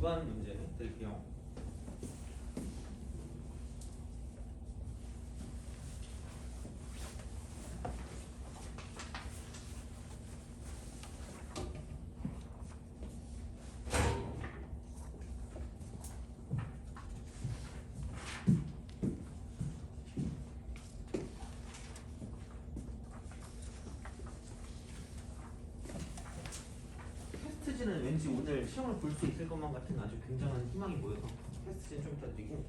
주간 문제 드릴게요. 테스트지는 왠지 오늘 시험을 볼 수 있을 것만 같은 아주 굉장한 희망이 보여서 테스트지는 좀 이따 드리고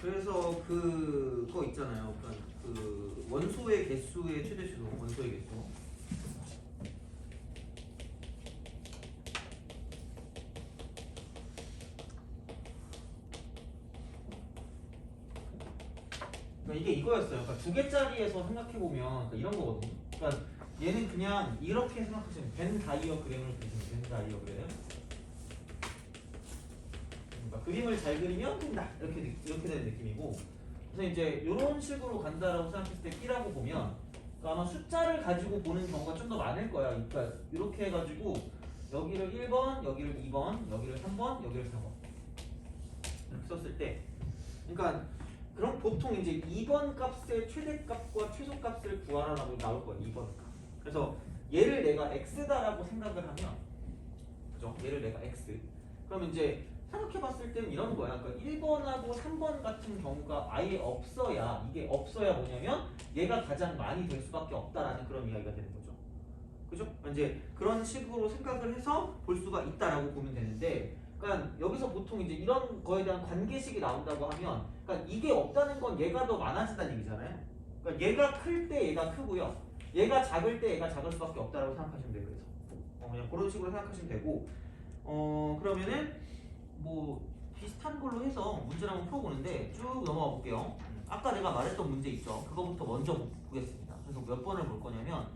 그래서 그거 있잖아요. 그러니까 그 원소의 개수의 최대수로 원소의 개수. 그러니까 이게 이거였어요. 그러니까 두 개짜리에서 생각해 보면 그러니까 이런 거거든요. 그러니까 얘는 그냥 이렇게 생각하시면 벤 다이어그램을 그리시면 벤 다이어그램. 그림을 잘 그리면 된다 이렇게 되는 느낌이고, 그래서 이제 이런 식으로 간다라고 생각했을 때 B라고 보면 그러니까 아마 숫자를 가지고 보는 경우가 좀 더 많을 거야. 그러니까 이렇게 해가지고 여기를 1번, 여기를 2번, 여기를 3번, 여기를 4번 이렇게 썼을 때, 그러니까 그럼 보통 이제 2번 값의 최대값과 최소값을 구하라고 나올 거야. 2번 값. 그래서 얘를 내가 x다라고 생각을 하면, 그죠? 얘를 내가 x. 그러면 이제 생각해봤을 때는 이런 거야. 그러니까 1번하고 3번 같은 경우가 아예 없어야, 이게 없어야 뭐냐면 얘가 가장 많이 될 수밖에 없다라는 그런 이야기가 되는 거죠. 그죠? 이제 그런 식으로 생각을 해서 볼 수가 있다라고 보면 되는데, 그러니까 여기서 보통 이제 이런 거에 대한 관계식이 나온다고 하면, 그러니까 이게 없다는 건 얘가 더 많아진다는 얘기잖아요. 그러니까 얘가 클 때 얘가 크고요, 얘가 작을 때 얘가 작을 수밖에 없다라고 생각하시면 돼요. 그래서 그냥 그런 식으로 생각하시면 되고, 그러면은 뭐 비슷한 걸로 해서 문제를 한번 풀어보는데 쭉 넘어가 볼게요. 아까 내가 말했던 문제 있죠? 그거부터 먼저 보겠습니다. 그래서 몇 번을 볼 거냐면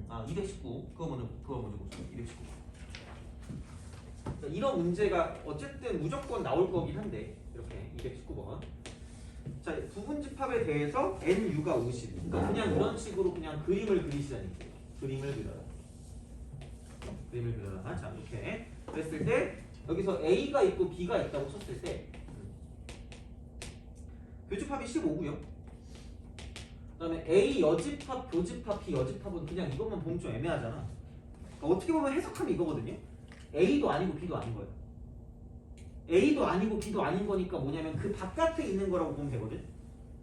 아 219 그거 먼저 보세요. 219. 이런 문제가 어쨌든 무조건 나올 거긴 한데 이렇게 219번. 자, 부분집합에 대해서 NU가 50. 그러니까 그냥 이런 식으로 그냥 그림을 그리시자는 얘기예요. 그림을 그려라. 자, 이렇게 그랬을 때 여기서 A가 있고 B가 있다고 쳤을 때 교집합이 15고요. 그다음에 A 여집합, 교집합, B 여집합은 그냥 이것만 보면 좀 애매하잖아. 그러니까 어떻게 보면 해석하면 이거거든요. A도 아니고 B도 아닌 거예요. A도 아니고 B도 아닌 거니까 뭐냐면 그 바깥에 있는 거라고 보면 되거든.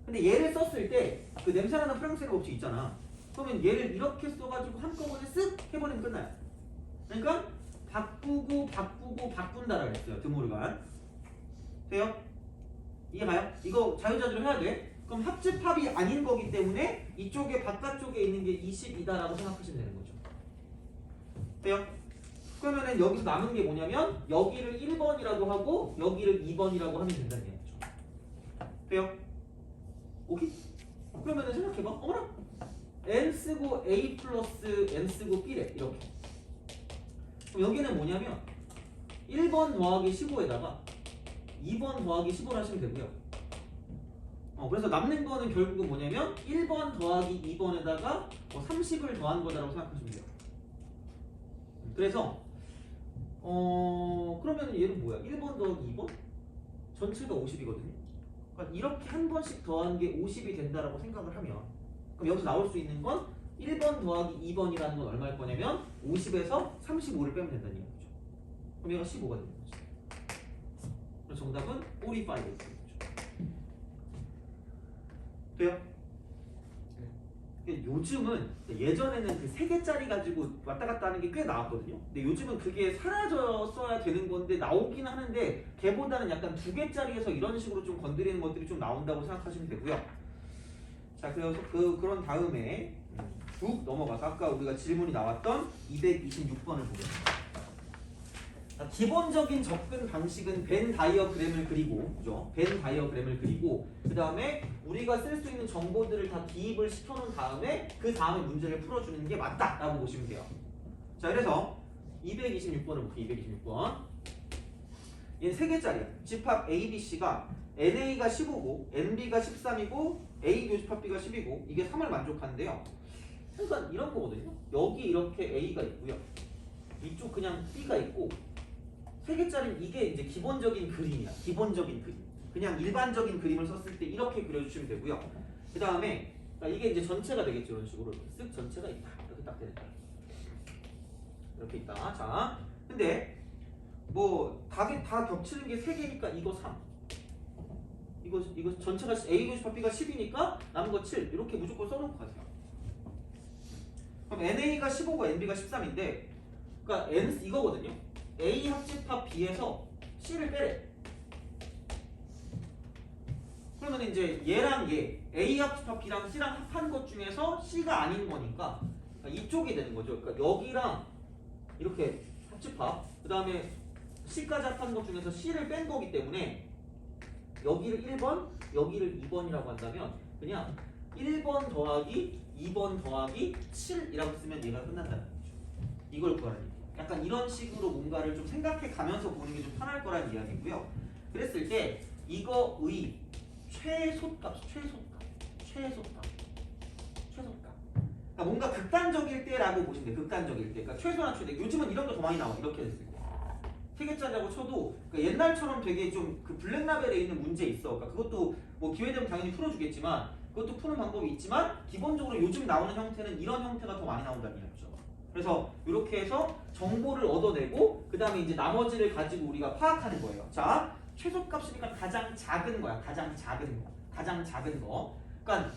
근데 얘를 썼을 때 그 냄새나는 프랑스어 법칙 있잖아. 그러면 얘를 이렇게 써가지고 한꺼번에 쓱 해버리면 끝나요. 그러니까 바꾼다라고 했어요. 드모르간. 돼요? 이해가요? 이거 자유자재로 해야 돼. 그럼 합집합이 아닌 거기 때문에 이쪽에 바깥쪽에 있는 게 22다라고 생각하시면 되는 거죠. 돼요? 그러면은 여기서 남은 게 뭐냐면 여기를 1번이라고 하고 여기를 2번이라고 하면 된다는 얘기죠. 돼요? 오케이? 그러면은 생각해봐. 어머나! n 쓰고 a 플러스 n 쓰고 b래. 이렇게. 그럼 여기는 뭐냐면 1번 더하기 15에다가 2번 더하기 15를 하시면 되고요. 그래서 남는 거는 결국은 뭐냐면 1번 더하기 2번에다가 30을 더한 거다라고 생각하시면 돼요. 그래서 그러면 얘는 뭐야? 1번 더하기 2번? 전체가 50이거든요. 그러니까 이렇게 한 번씩 더한 게 50이 된다라고 생각을 하면 그럼 여기서 나올 수 있는 건 1번 더하기 2번이라는 건 얼마일 거냐면 50에서 35를 빼면 된다는 얘기죠. 그럼 얘가 15가 되는 거죠. 그래서 정답은 45가 되는 거죠. 돼요? 요즘은 예전에는 그 3개짜리 가지고 왔다 갔다 하는 게 꽤 나왔거든요. 근데 요즘은 그게 사라졌어야 되는 건데 나오긴 하는데 걔보다는 약간 2개짜리에서 이런 식으로 좀 건드리는 것들이 좀 나온다고 생각하시면 되고요. 자, 그래서 그런 다음에 쭉 넘어가서 아까 우리가 질문이 나왔던 226번을 보겠습니다. 기본적인 접근 방식은 벤 다이어그램을 그리고, 그죠? 벤 다이어그램을 그리고 그 다음에 우리가 쓸 수 있는 정보들을 다 기입을 시켜놓은 다음에 그 다음에 문제를 풀어주는 게 맞다라고 보시면 돼요. 자, 그래서 226번을 볼게요. 226번. 얘는 3개짜리야. 집합 A, B, C가 NA가 15고 NB가 13이고 A 교집합 B가 10이고 이게 3을 만족하는데요. 그러니까 이런 거거든요. 여기 이렇게 A가 있고요. 이쪽 그냥 B가 있고 3개짜리는 이게 이제 기본적인 그림이야. 기본적인 그림. 그냥 일반적인 그림을 썼을 때 이렇게 그려주시면 되고요. 그 다음에 이게 이제 전체가 되겠죠. 이런 식으로 쓱 전체가 있다. 이렇게 딱 되는 거야. 이렇게 있다. 자, 근데 뭐 다 겹치는 게 3개니까 이거 3. 이거 전체가 A 교집합 B가 10이니까 남은 거 7. 이렇게 무조건 써놓고 가세요. 그럼 NA가 15고 NB가 13인데, 그러니까 N 이거거든요. A 합집합 B에서 C를 빼래. 그러면 이제 얘랑 얘 A 합집합 B랑 C랑 합한 것 중에서 C가 아닌 거니까 이쪽이 되는 거죠. 그러니까 여기랑 이렇게 합집합, 그 다음에 C까지 합한 것 중에서 C를 뺀 거기 때문에 여기를 1번, 여기를 2번이라고 한다면 그냥 1번 더하기 2번 더하기 7이라고 쓰면 얘가 끝난다는 거죠. 이걸 구하라는 얘기예요. 약간 이런 식으로 뭔가를 좀 생각해 가면서 보는 게 좀 편할 거라는 이야기고요. 그랬을 때 이거의 최소값. 그러니까 뭔가 극단적일 때라고 보시면 돼요. 극단적일 때. 그러니까 최소나 최대. 요즘은 이런 게 더 많이 나와. 이렇게 됐을 때. 3개짜리라고 쳐도 그러니까 옛날처럼 되게 좀 그 블랙라벨에 있는 문제 있어. 그러니까 그것도 뭐 기회 되면 당연히 풀어주겠지만 그것도 푸는 방법이 있지만 기본적으로 요즘 나오는 형태는 이런 형태가 더 많이 나온다는 얘기죠. 그래서 이렇게 해서 정보를 얻어내고 그 다음에 이제 나머지를 가지고 우리가 파악하는 거예요. 자, 최소값이니까 가장 작은 거야. 가장 작은 거. 그러니까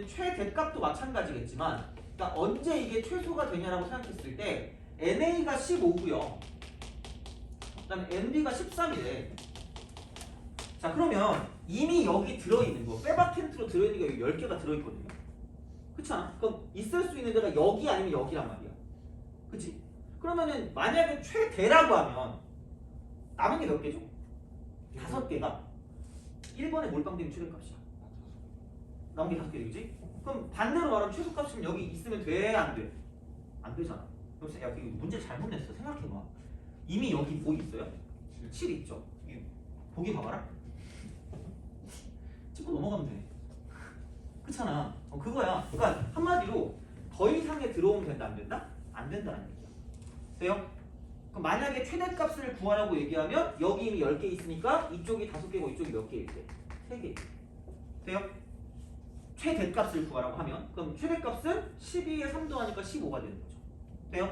최대값도 마찬가지겠지만 그러니까 언제 이게 최소가 되냐라고 생각했을 때 NA가 15고요. 그 다음에 NB가 13이래. 자, 그러면 이미 여기 들어있는 거 빼박텐트로 들어있는 게 여기 10개가 들어있거든요. 그렇지 않아? 그럼 있을 수 있는 데가 여기 아니면 여기란 말이야. 그치? 그러면은 만약에 최대라고 하면 남은 게 몇 개죠? 5개가 1번에 몰빵되는 최대값이야. 남은 게 5개 되겠지? 그럼 반대로 말하면 최소값이면 여기 있으면 돼? 안 돼? 안 되잖아. 그럼 야, 이거 문제 잘못 냈어. 생각해봐. 이미 여기 뭐 있어요? 7 있죠? 보기 봐봐라. 찍고 넘어가면 돼. 그렇잖아. 그거야. 그러니까 한마디로 더 이상에 들어오면 된다, 안 된다? 안 된다는 얘기야. 돼요? 그럼 만약에 최대값을 구하라고 얘기하면 여기 이미 10개 있으니까 이쪽이 5개고 이쪽이 몇 개일 때? 3개. 돼요? 최대값을 구하라고 하면 그럼 최대값은 12에 3 더하니까 15가 되는 거죠. 돼요?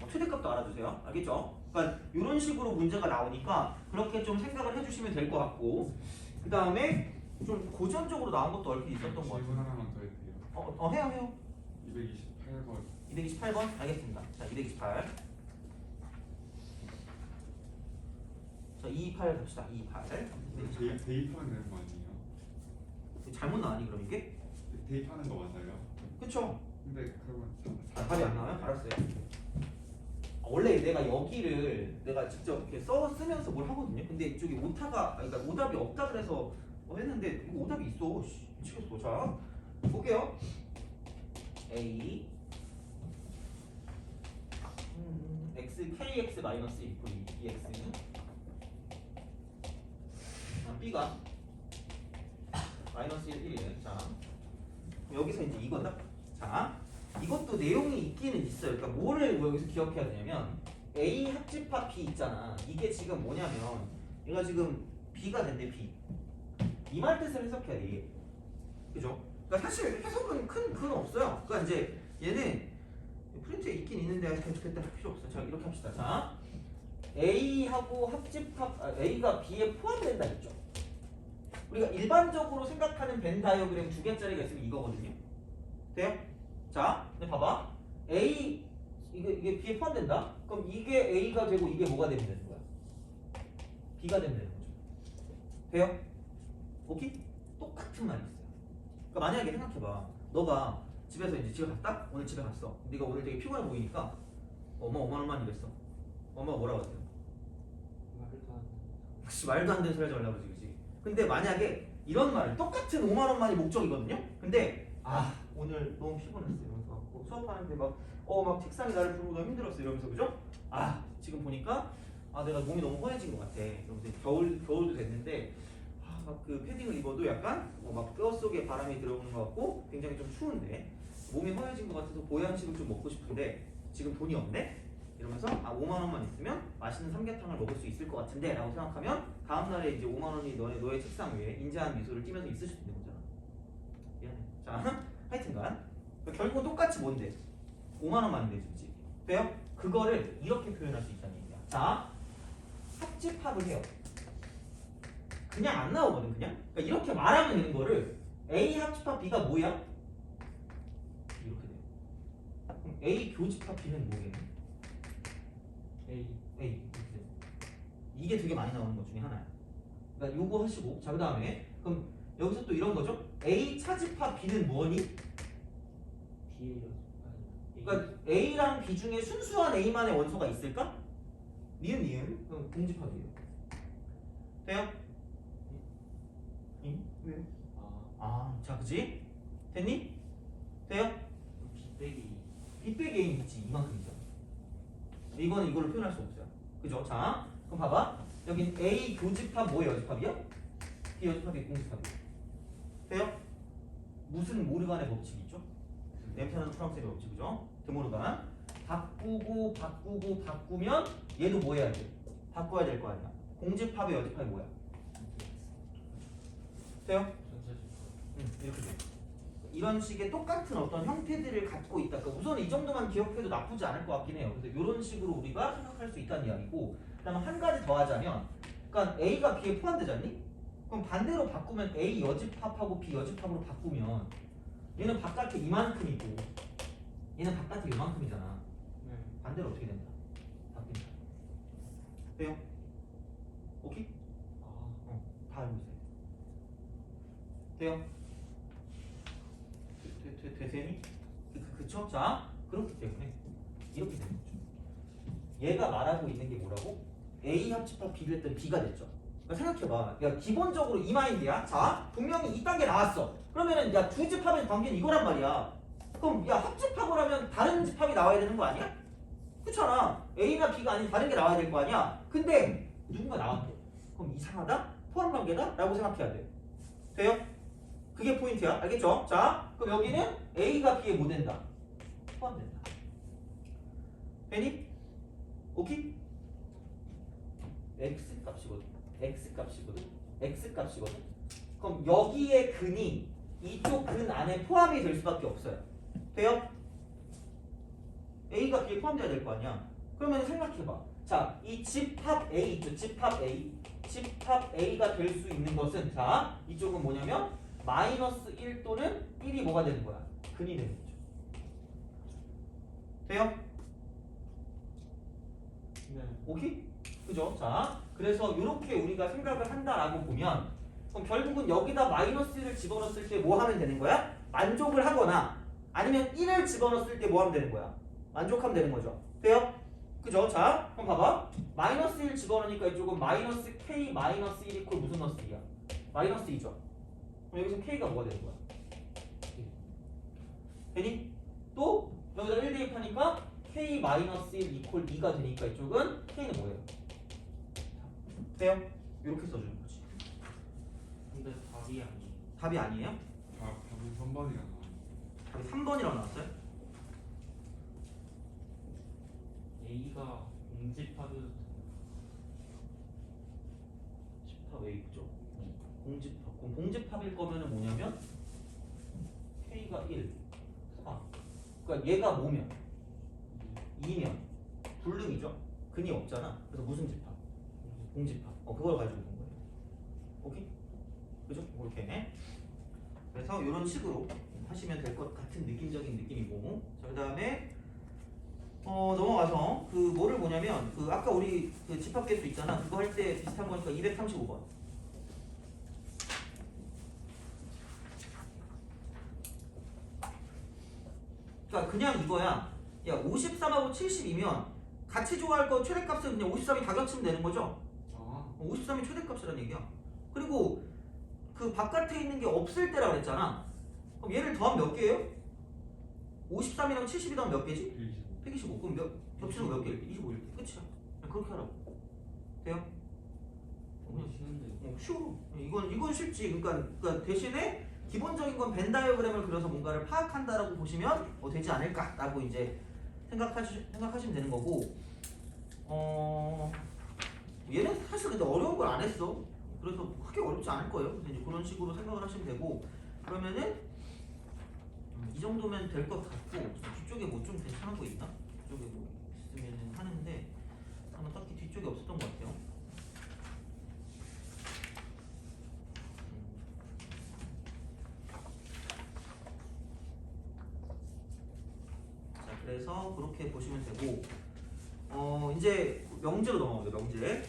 최대값도 알아두세요. 알겠죠? 그러니까 이런 식으로 문제가 나오니까 그렇게 좀 생각을 해주시면 될 것 같고 그 다음에 좀 고전적으로 나온 것도 얼핏 있었던 것 같아요. 질문 하나만 더 해도 돼요? 해요. 228번. 228번? 알겠습니다. 자, 228. 자, 28 갑시다. 28. 대입하면 되는 거 아니에요? 잘못 나왔니 그럼 이게? 대입하는 거 맞아요? 그쵸? 근데 그러면 답이 안 나와요? 알았어요. 원래 내가 여기를 내가 직접 이렇게 쓰면서 뭘 하거든요. 근데 이쪽에 오타가, 그러니까 오답이 없다 그래서 했는데 이거 오답이 있어. 미치겠어. 자, 볼게요. A x kx 마이너스 1 2x b가 마이너스 1이에요. 자, 여기서 이제 이거다. 자, 이것도 내용이 있기는 있어요. 그러니까 뭐를 여기서 기억해야 되냐면 A 합집합 B 있잖아. 이게 지금 뭐냐면 얘가 지금 B가 된대 B. 이 말 뜻을 해석해야 돼 이게. 그죠? 그러니까 사실 해석은 큰 없어요. 그러니까 이제 얘는 프린트에 있긴 있는데 그때 할 필요 없어. 자 이렇게 합시다. 자 A하고 합집합 A가 B에 포함된다 했죠. 우리가 일반적으로 생각하는 벤 다이어그램 두 개짜리가 있으면 이거거든요. 돼요? 자, 근데 봐봐. A 이게 B에 포함된다. 그럼 이게 A가 되고 이게 뭐가 되면 되는 거야? B가 되면 되는 거죠. 돼요? 오케이? 똑같은 말이 있어요. 그러니까 만약에 생각해봐. 너가 집에서 이제 집에 갔다? 오늘 집에 갔어. 네가 오늘 되게 피곤해 보이니까 엄마 5만 원만 이랬어. 엄마가 뭐라고 했어요? 말도 안 되는 소리 하지 말라고 그러지, 그치? 근데 만약에 이런 말, 똑같은 5만 원만이 목적이거든요? 근데 오늘 너무 피곤했어 이러면서 수업하는데 막 책상이 나를 부르고 너무 힘들었어 이러면서 그죠? 지금 보니까 내가 몸이 너무 허해진 것 같아. 이러면서 겨울도 됐는데 막 그 패딩을 입어도 약간 막 뼈 속에 바람이 들어오는 것 같고 굉장히 좀 추운데 몸이 허해진 것 같아서 보양식을 좀 먹고 싶은데 지금 돈이 없네? 이러면서 5만 원만 있으면 맛있는 삼계탕을 먹을 수 있을 것 같은데 라고 생각하면 다음 날에 이제 5만 원이 너의 책상 위에 인자한 미소를 띠면서 있을 수 있는 거잖아. 미안해. 자, 하여튼간 결국은 똑같이 뭔데? 5만 원만이 되지, 그치? 돼요? 그거를 이렇게 표현할 수 있다는 얘기야. 자, 합집합을 해요. 그냥 안 나오거든, 그냥. 그러니까 이렇게 말하면 되는 거를 A 합집합 B가 뭐야? 이렇게 돼요. 그럼 A 교집합 B는 뭐겠니? A 이렇게 돼요. 이게 되게 많이 나오는 것 중에 하나야. 그러니까 요거 하시고 자 그다음에 그럼 여기서 또 이런 거죠? A 차집합 B는 뭐니? 그러니까 A랑 B 중에 순수한 A만의 원소가 있을까? 니은 그럼 공집합이에요. 돼요? 왜요? 자 그치? 됐니? 돼요? B 빼기 A는 있지 이만큼이죠. 이거는 이걸로 표현할 수 없어요. 그죠? 자 그럼 봐봐. 여긴 A 교집합 뭐의 여집합이야? B 여집합이 공집합이야. 돼요? 무슨 모르간의 법칙이 있죠? 냄새나는 프랑스의 법칙이죠? 드모르간. 바꾸면 얘도 뭐 해야 돼? 바꿔야 될 거 아니야. 공집합의 여집합이 뭐야? 돼요? 이렇게 돼. 이런 식의 똑같은 어떤 형태들을 갖고 있다. 그러니까 우선 이 정도만 기억해도 나쁘지 않을 것 같긴 해요. 그래서 이런 식으로 우리가 생각할 수 있다는 이야기고, 그다음에 한 가지 더 하자면, 그러니까 A가 B에 포함되지 않니? 그럼 반대로 바꾸면 A 여집합하고 B 여집합으로 바꾸면 얘는 바깥에 이만큼이고 얘는 바깥에 이만큼이잖아. 반대로 어떻게 된다? 바뀐다. 돼요? 오케이? 다 알고 있어요. 돼요? 되니? 그쵸? 자, 그렇기 때문에 이렇게 되는 거죠. 얘가 말하고 있는 게 뭐라고? A 합집합 B를 했더니 B가 됐죠. 그러니까 생각해봐. 야, 기본적으로 이 마인드야. 자, 분명히 이 단계 나왔어. 그러면은 야, 두 집합의 관계는 이거란 말이야. 그럼 야, 합집합을 하면 다른 집합이 나와야 되는 거 아니야? 그렇잖아. A나 B가 아닌 다른 게 나와야 될 거 아니야. 근데 누군가 나왔대. 그럼 이상하다? 포함 관계다? 라고 생각해야 돼. 돼요? 그게 포인트야. 알겠죠? 자, 그럼 여기는 A가 B에 뭐 된다? 포함된다. 되니? 오케이? X 값이거든. 그럼 여기에 근이 이쪽 근 안에 포함이 될 수밖에 없어요. 돼요? A가 B에 포함돼야 될 거 아니야. 그러면 생각해봐. 자, 이 집합 A 있죠? 집합 A가 될 수 있는 것은 자, 이쪽은 뭐냐면 -1 또는 1이 뭐가 되는 거야? 근이 되는 거죠. 돼요? 네. 오케이? 그죠? 자, 그래서 이렇게 우리가 생각을 한다라고 보면 그럼 결국은 여기다 -1을 집어넣었을 때 뭐 하면 되는 거야? 만족을 하거나 아니면 1을 집어넣었을 때 뭐 하면 되는 거야? 만족하면 되는 거죠. 돼요? 그죠? 자, 그럼 봐봐. -1 집어넣으니까 이쪽은 -k -1 이퀄 무슨 너스이야? -2죠. 그럼 여기서 k가 뭐가 되는 거야? 되니? 또 여기다 1 대입하니까 k -1 이퀄 2가 되니까 이쪽은 k는 뭐예요? 돼요? 이렇게 써주는 거지. 근데 답이 아니에요. 답이 아니에요? 답은 3번이야. 답이 3번이라고 나왔어요? A가 공집합이 집합 A 그죠? 공집합. 그럼 공집합일 거면은 뭐냐면 K가 1, 4. 그러니까 얘가 뭐면 2면 불능이죠. 근이 없잖아. 그래서 무슨 집합? 공집합. 그걸 가지고 본 거예요. 오케이? 그죠? 이렇게. 그래서 이런 식으로 하시면 될 것 같은 느낌적인 느낌이고. 자, 그다음에 넘어가서 그 뭐를 보냐면 그 아까 우리 그 집합 개수 있잖아. 그거 할 때 비슷한 거니까 235번. 그러니까 그냥 이거야. 야, 53하고 72면 같이 좋아할 거 최대값은 그냥 53이 다 겹치면 되는 거죠? 아 53이 최대값이라는 얘기야. 그리고 그 바깥에 있는 게 없을 때라 그랬잖아. 그럼 얘를 더하면 몇 개예요? 53이랑 72 더하면 몇 개지? 125. 그럼 겹치는 거 몇 개일 때? 25일 때. 끝이야. 그냥 그렇게 하라고. 돼요? 너무 쉬운데. 쉬워. 이건 쉽지. 그러니까 대신에 기본적인 건 벤 다이어그램을 그려서 뭔가를 파악한다라고 보시면 되지 않을까라고 이제 생각하시면 되는 거고. 얘는 사실 근데 어려운 걸 안 했어. 그래서 크게 어렵지 않을 거예요. 그래서 이제 그런 식으로 생각을 하시면 되고. 그러면은 이 정도면 될 것 같고. 뒤쪽에 뭐 좀 괜찮은 거 있나? 뒤쪽에 뭐 있으면은 하는데 아마 딱히 뒤쪽에 없었던 것 같아요. 자, 그래서 그렇게 보시면 되고. 이제 명제로 넘어가죠. 명제.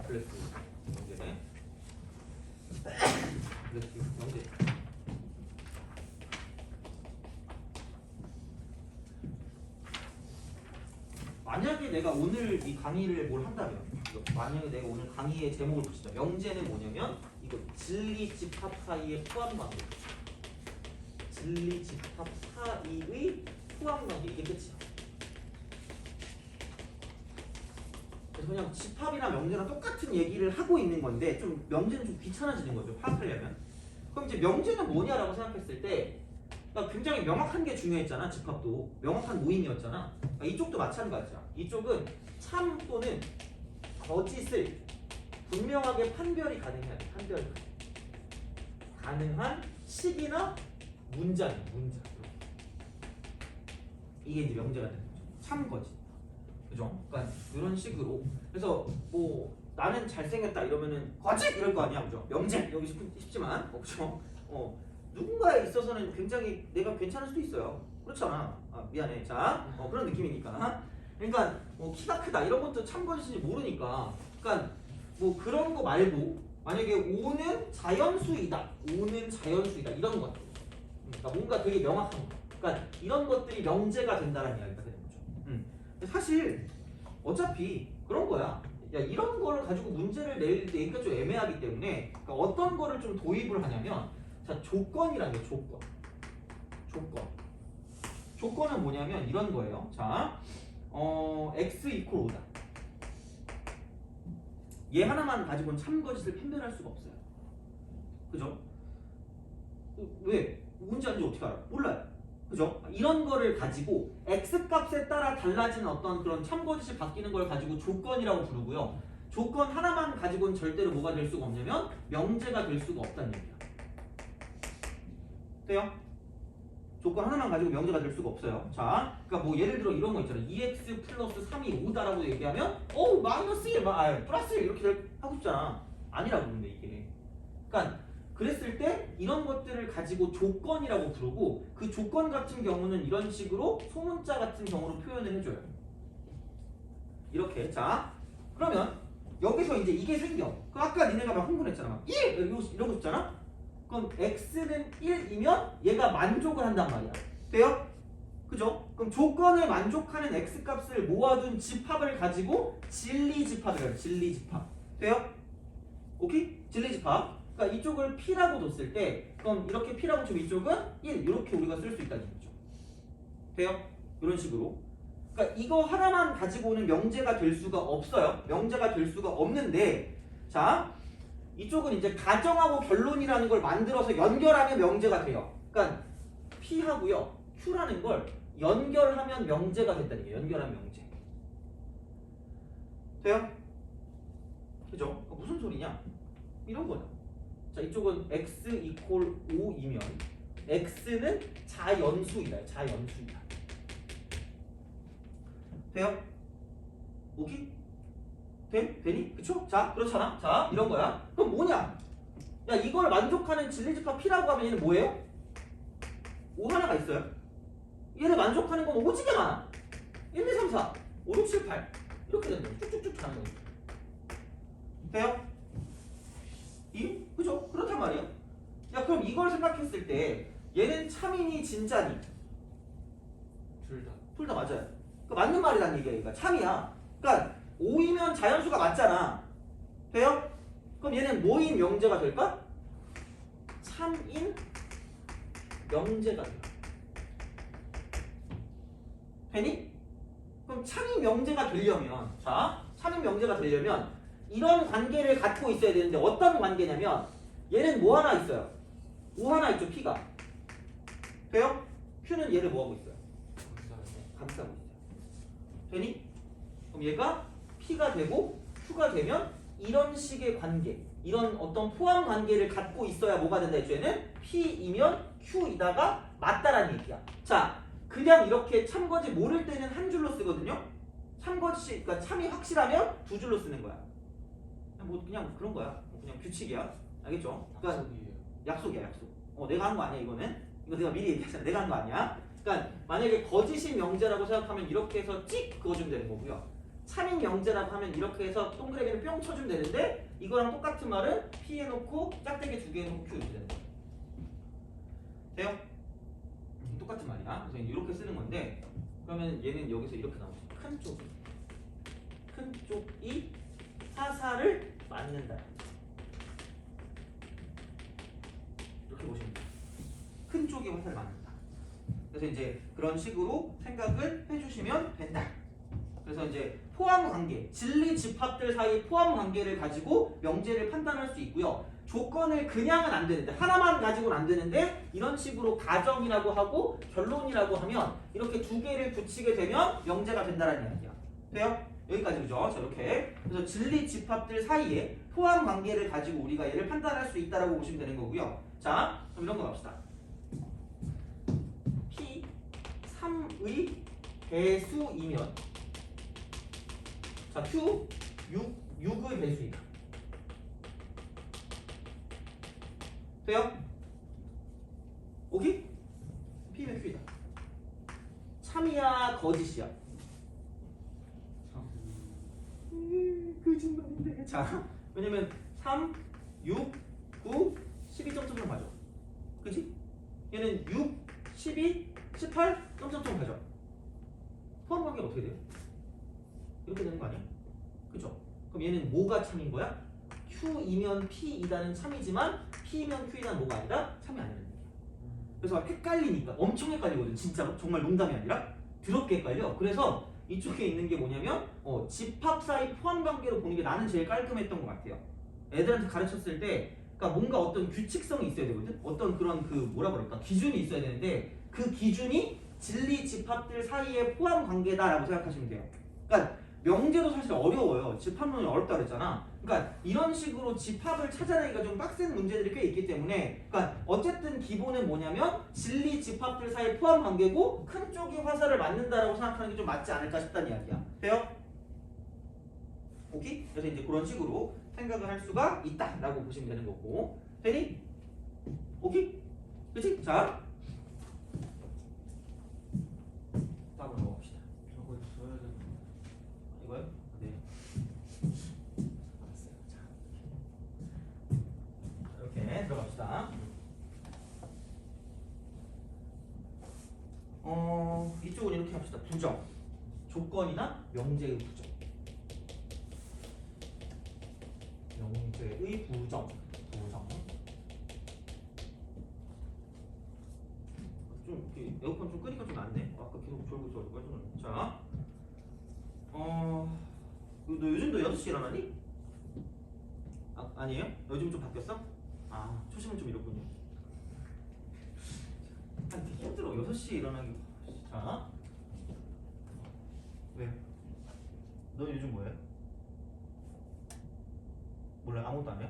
그래프 명제. 그래프 명제. 만약에 내가 오늘 이 강의를 뭘 한다면, 만약에 내가 오늘 강의의 제목을 붙이자. 명제는 뭐냐면 이거 진리 집합 사이의 포함관계. 진리 집합 사이의 포함관계. 이게 끝이야. 그래서 그냥 집합이나 명제랑 똑같은 얘기를 하고 있는 건데 좀 명제는 좀 귀찮아지는 거죠. 파악하려면. 그럼 이제 명제는 뭐냐라고 생각했을 때 그러니까 굉장히 명확한 게 중요했잖아. 집합도 명확한 모임이었잖아. 그러니까 이쪽도 마찬가지야. 이쪽은 참 또는 거짓을 분명하게 판별이 가능해야 돼. 판별이 가능한 식이나 문장이야. 문장. 이게 이제 명제가 되는 거죠. 참 거짓. 그죠? 그러니까 이런 식으로. 그래서 뭐 나는 잘생겼다 이러면은 거짓 이럴 거 아니야. 그죠? 명제 여기 쉽지만 그죠? 누군가에 있어서는 굉장히 내가 괜찮을 수도 있어요. 그렇잖아. 미안해. 자, 그런 느낌이니까. 그러니까 뭐 키가 크다 이런 것도 참 거짓인지 모르니까. 그러니까 뭐 그런 거 말고 만약에 5는 자연수이다. 5는 자연수이다. 이런 것. 그러니까 뭔가 되게 명확한 거. 그러니까 이런 것들이 명제가 된다는 이야기가 되는 거죠. 사실 어차피 그런 거야. 야, 이런 거를 가지고 문제를 낼 때가 좀 애매하기 때문에 그러니까 어떤 거를 좀 도입을 하냐면 자, 조건이라는 게 조건. 조건은 뭐냐면 이런 거예요. 자, x 이퀄 5다. 얘 하나만 가지고는 참거짓을 판별할 수가 없어요. 그죠? 왜? 뭔지 아닌지 어떻게 알아? 몰라요. 그죠? 이런 거를 가지고 x 값에 따라 달라지는 어떤 그런 참거짓이 바뀌는 걸 가지고 조건이라고 부르고요. 조건 하나만 가지고는 절대로 뭐가 될 수가 없냐면 명제가 될 수가 없다는 얘기야. 돼요? 조건 하나만 가지고 명제가 될 수가 없어요. 자, 그러니까 뭐 예를 들어 이런 거 있잖아요. 2x 플러스 3이 5다라고 얘기하면 마이너스 1, 플러스 1 이렇게 하고 싶잖아. 아니라고 그러는데 이게. 그러니까 그랬을 때 이런 것들을 가지고 조건이라고 부르고 그 조건 같은 경우는 이런 식으로 소문자 같은 경우로 표현을 해줘요. 이렇게. 자, 그러면 여기서 이제 이게 생겨. 그 아까 니네가 막 흥분했잖아. 막 1! 이러고 싶잖아. 그럼 x는 1이면 얘가 만족을 한단 말이야. 돼요? 그죠? 그럼 조건을 만족하는 x 값을 모아둔 집합을 가지고 진리집합이래요. 진리집합. 돼요? 오케이? 진리집합. 그러니까 이쪽을 p라고 뒀을 때 그럼 이렇게 p라고 치면 이쪽은 1 이렇게 우리가 쓸 수 있다는 얘기죠. 돼요? 이런 식으로. 그러니까 이거 하나만 가지고는 명제가 될 수가 없어요. 명제가 될 수가 없는데 자 이쪽은 이제 가정하고 결론이라는 걸 만들어서 연결하면 명제가 돼요. 그러니까 P하고요 Q라는 걸 연결하면 명제가 된다는 게 연결하면 명제. 돼요? 그죠? 무슨 소리냐? 이런 거죠. 자, 이쪽은 x 이퀄 5이면 x는 자연수이다. 자연수이다. 돼요? 오케이? 되니? 그쵸? 자, 그렇잖아. 자, 이런 거야. 그럼 뭐냐? 야, 이걸 만족하는 진리집합 P라고 하면 얘는 뭐예요? 5 하나가 있어요. 얘를 만족하는 건 오지게 많아. 1, 2, 3, 4, 5, 6, 7, 8 이렇게 된다. 쭉쭉쭉 가는 거지. 돼요? 그죠? 그렇단 말이야. 야, 그럼 이걸 생각했을 때 얘는 참이니 진짜니? 둘 다. 둘 다 맞아요. 그러니까 맞는 말이란 얘기야. 그러니까 참이야. 그러니까 5이면 자연수가 맞잖아. 돼요? 그럼 얘는 뭐인 명제가 될까? 참인 명제가 돼. 되니? 그럼 참인 명제가 되려면, 자, 참인 명제가 되려면 이런 관계를 갖고 있어야 되는데 어떤 관계냐면 얘는 뭐 하나 있어요? 5 하나 있죠, P가. 돼요? Q는 얘를 뭐 하고 있어요? 감싸고 있어요. 되니? 그럼 얘가 P가 되고 Q가 되면 이런 식의 관계, 이런 어떤 포함 관계를 갖고 있어야 뭐가 된다 했죠? 얘는 P이면 Q이다가 맞다라는 얘기야. 자, 그냥 이렇게 참거지 모를 때는 한 줄로 쓰거든요. 참거지, 그러니까 참이 확실하면 두 줄로 쓰는 거야. 뭐 그냥 그런 거야. 그냥 규칙이야. 알겠죠? 그러니까 약속이야, 약속. 내가 한 거 아니야, 이거는. 이거 내가 미리 얘기했잖아. 내가 한 거 아니야. 그러니까 만약에 거짓인 명제라고 생각하면 이렇게 해서 찍 그어주면 되는 거고요. 참인 명제라고 하면 이렇게 해서 동그라미를 뿅 쳐주면 되는데 이거랑 똑같은 말은 P 해놓고 짝대기 2개 해놓고 Q 이렇게 되는 거야. 돼요? 똑같은 말이야. 그래서 이렇게 쓰는 건데 그러면 얘는 여기서 이렇게 나오죠. 큰 쪽이 화살을 맞는다. 이렇게 보시면 돼요. 큰 쪽이 화살을 맞는다. 그래서 이제 그런 식으로 생각을 해주시면 된다. 그래서 이제 포함 관계, 진리 집합들 사이 포함 관계를 가지고 명제를 판단할 수 있고요. 조건을 그냥은 안 되는데 하나만 가지고는 안 되는데 이런 식으로 가정이라고 하고 결론이라고 하면 이렇게 두 개를 붙이게 되면 명제가 된다는 이야기야. 돼요? 여기까지 그죠? 자, 이렇게. 그래서 진리 집합들 사이에 포함 관계를 가지고 우리가 얘를 판단할 수 있다라고 보시면 되는 거고요. 자, 그럼 이런 거 갑시다. P 3의 배수이면 자, Q 6의 배수이다. 돼요? 오케이? P면 Q이다. 참이야 거짓이야? 거짓말인데. 자, 왜냐면 3, 6, 9, 12점점 가죠. 그치? 얘는 6, 12, 18, 점점점 가죠. 포함 관계가 어떻게 돼요? 이렇게 되는 거 아니야? 그죠? 그럼 얘는 뭐가 참인 거야? Q이면 P이다는 참이지만 P이면 Q이다는 뭐가 아니라 참이 아니라는 얘기야. 그래서 헷갈리니까 엄청 헷갈리거든. 진짜로 정말 농담이 아니라 더럽게 헷갈려. 그래서 이쪽에 있는 게 뭐냐면 집합 사이 포함 관계로 보는 게 나는 제일 깔끔했던 것 같아요. 애들한테 가르쳤을 때 그러니까 뭔가 어떤 규칙성이 있어야 되거든. 어떤 그런 그 뭐라 그럴까 기준이 있어야 되는데 그 기준이 진리 집합들 사이의 포함 관계다라고 생각하시면 돼요. 그러니까 명제도 사실 어려워요. 집합론이 어렵다 그랬잖아. 그러니까 이런 식으로 집합을 찾아내기가 좀 빡센 문제들이 꽤 있기 때문에 그러니까 어쨌든 기본은 뭐냐면 진리 집합들 사이 포함 관계고 큰 쪽이 화살을 맞는다라고 생각하는 게 좀 맞지 않을까 싶다는 이야기야. 돼요? 오케이? 그래서 이제 그런 식으로 생각을 할 수가 있다라고 보시면 되는 거고. 되니? 오케이? 그치? 자, 다음으로 넘어갑시다. 저거 써야 되는 이거요? 네. 알았어요. 자, 이렇게 들어갑시다. 이쪽은 이렇게 합시다. 부정. 조건이나 명제의 부정. 명제의 부정. 좀 이렇게 에어컨 좀 끄니까 좀 낫네. 아까 계속 졸고 있어가지고. 자, 너 요즘도 6시에 일어나니? 아니에요? 요즘 좀 바뀌었어? 아, 초심은 좀 이렇군요. 되게 힘들어. 6시에 일어나기. 자, 왜? 너 요즘 뭐해? 몰라, 아무것도 안 해?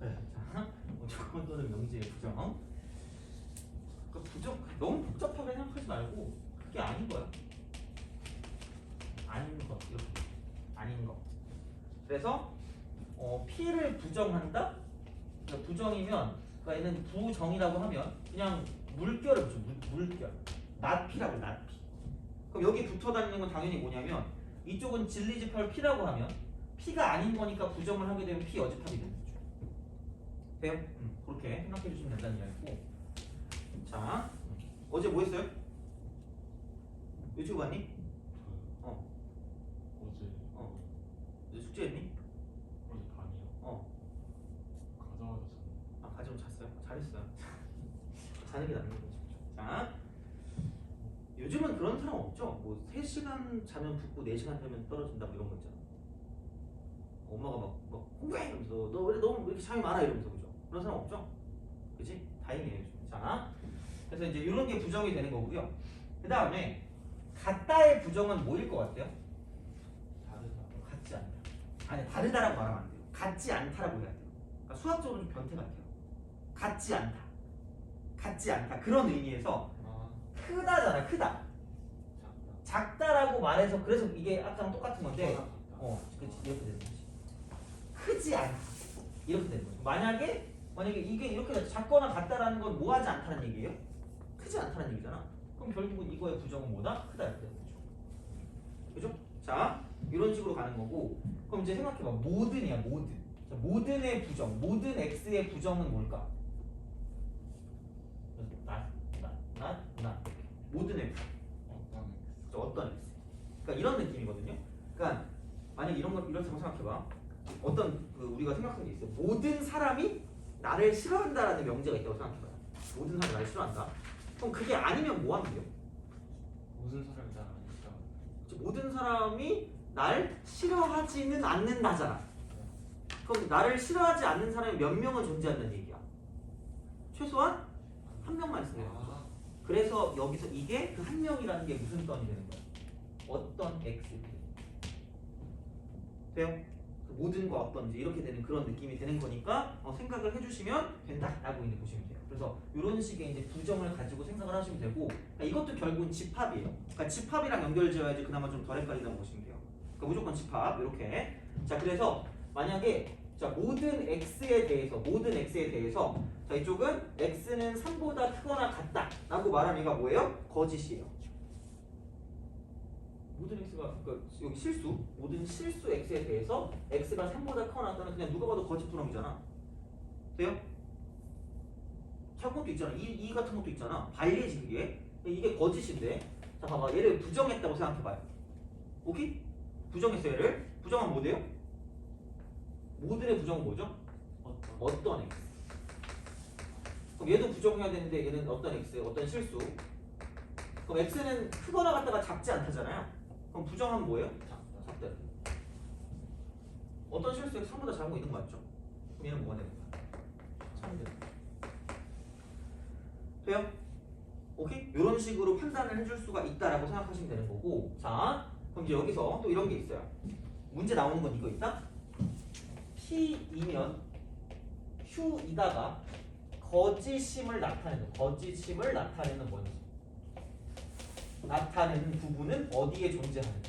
그래. 자, 조건 또는 명제의 부정. 그 부정 너무 복잡하게 생각하지 말고 그게 아닌 거야. 아닌 거 이렇게 아닌 거. 그래서 P를 부정한다. 그러니까 부정이면 그러니까 얘는 부정이라고 하면 그냥 물결을 붙여 물결. not P라고 not P. 그럼 여기 붙어 다니는 건 당연히 뭐냐면 이쪽은 진리지펄 P라고 하면 P가 아닌 거니까 부정을 하게 되면 P 어집합이 되는 거죠. 돼요? 그렇게 생각해 주시면 된다는 이야기고. 자, 어제 뭐 했어요? 유튜브 봤니? 어. 어제 너 숙제했니? 어제 밤이요. 가자마자 잤는데. 아, 가지고 잤어요? 잘했어요. 자는 게 낫는 거죠. 자, 요즘은 그런 사람 없죠? 뭐 3시간 자면 붓고 4시간 자면 떨어진다 뭐 이런 거 있잖아. 엄마가 막 공부해! 이러면서 너 왜 이렇게 잠이 많아? 이러면서 그죠? 그런 사람 없죠? 그치? 다행이에요. 요즘. 자, 그래서 이제 이런 게 부정이 되는 거고요. 그 다음에 같다의 부정은 뭐일 것 같아요? 다르다. 같지 않다. 아니, 다르다라고 말하면 안 돼요. 같지 않다라고 해야 돼요. 그러니까 수학적으로 좀 변태 같아요. 같지 않다. 같지 않다. 그런 의미에서 아, 크다잖아. 크다. 작다. 작다라고 말해서 그래서 이게 아까랑 똑같은 건데 작다. 그렇지. 이렇게 되는 거지. 크지 않다. 이렇게 되는 거죠. 만약에 이게 이렇게 돼서 작거나 같다라는 건 뭐 하지 않다는 얘기예요? 크지 않다는 얘기잖아. 그럼 결국은 이거의 부정은 뭐다? 크다 이렇게 되는 거죠. 그죠? 자, 이런 식으로 가는 거고. 그럼 이제 생각해봐. 모든이야, 모든. 자, 모든의 부정, 모든 x의 부정은 뭘까? 모든 x. 어떤 x. 그러니까 이런 느낌이거든요. 그러니까 만약 이렇게 생각해봐. 어떤 우리가 생각한 게 있어요. 모든 사람이 나를 싫어한다라는 명제가 있다고 생각해봐요. 모든 사람이 나를 싫어한다. 그럼 그게 아니면 뭐 하면 돼요? 무슨 사람이 잘 아니까. 모든 사람이 날 싫어하지는 않는다잖아. 그럼 나를 싫어하지 않는 사람이 몇 명은 존재한다는 얘기야. 최소한 한 명만 있어야 되는 거죠. 그래서 여기서 이게 그 한 명이라는 게 무슨 떤이 되는 거야? 어떤 x 돼요? 모든 거 어떤 이제 이렇게 되는 그런 느낌이 되는 거니까 생각을 해주시면 된다라고 이제 보시면 돼요. 그래서 이런 식의 이제 부정을 가지고 생각을 하시면 되고, 그러니까 이것도 결국은 집합이에요. 그러니까 집합이랑 연결지어야지 그나마 좀 덜 헷갈린다고 보시면 돼요. 그러니까 무조건 집합 이렇게. 자, 그래서 만약에 자 모든 x에 대해서 자 이쪽은 x는 3보다 크거나 같다라고 말하면 이가 뭐예요? 거짓이에요. 모든 x가 그러니까 여기 실수 모든 실수 x에 대해서 x가 3보다 크거나 같다는 그냥 누가 봐도 거짓 분홍이잖아. 돼요? 저런 것도 있잖아. 이 같은 것도 있잖아. 반례지 그게. 이게 거짓인데. 자 봐봐. 얘를 부정했다고 생각해봐요. 오케이? 부정했어 얘를. 부정하면 뭐 돼요? 모든의 부정은 뭐죠? 어떤 x. 그럼 얘도 부정해야 되는데 얘는 어떤 x, 어떤 실수. 그럼 x는 크거나 같다가 작지 않다잖아요. 그럼 부정하면 뭐예요? 작다. 어떤 실수에 3보다 작은 거 있는 거 맞죠? 그럼 얘는 뭐가 되는 거야? 3이 되는 거야. 돼요? 오케이? 이런 식으로 판단을 해줄 수가 있다라고 생각하시면 되는 거고. 자, 그럼 이제 여기서 또 이런 게 있어요. 문제 나오는 건 이거 있다? P이면 Q이다가 거짓임을 나타내는 뭐지? 나타내는 부분은 어디에 존재하는가?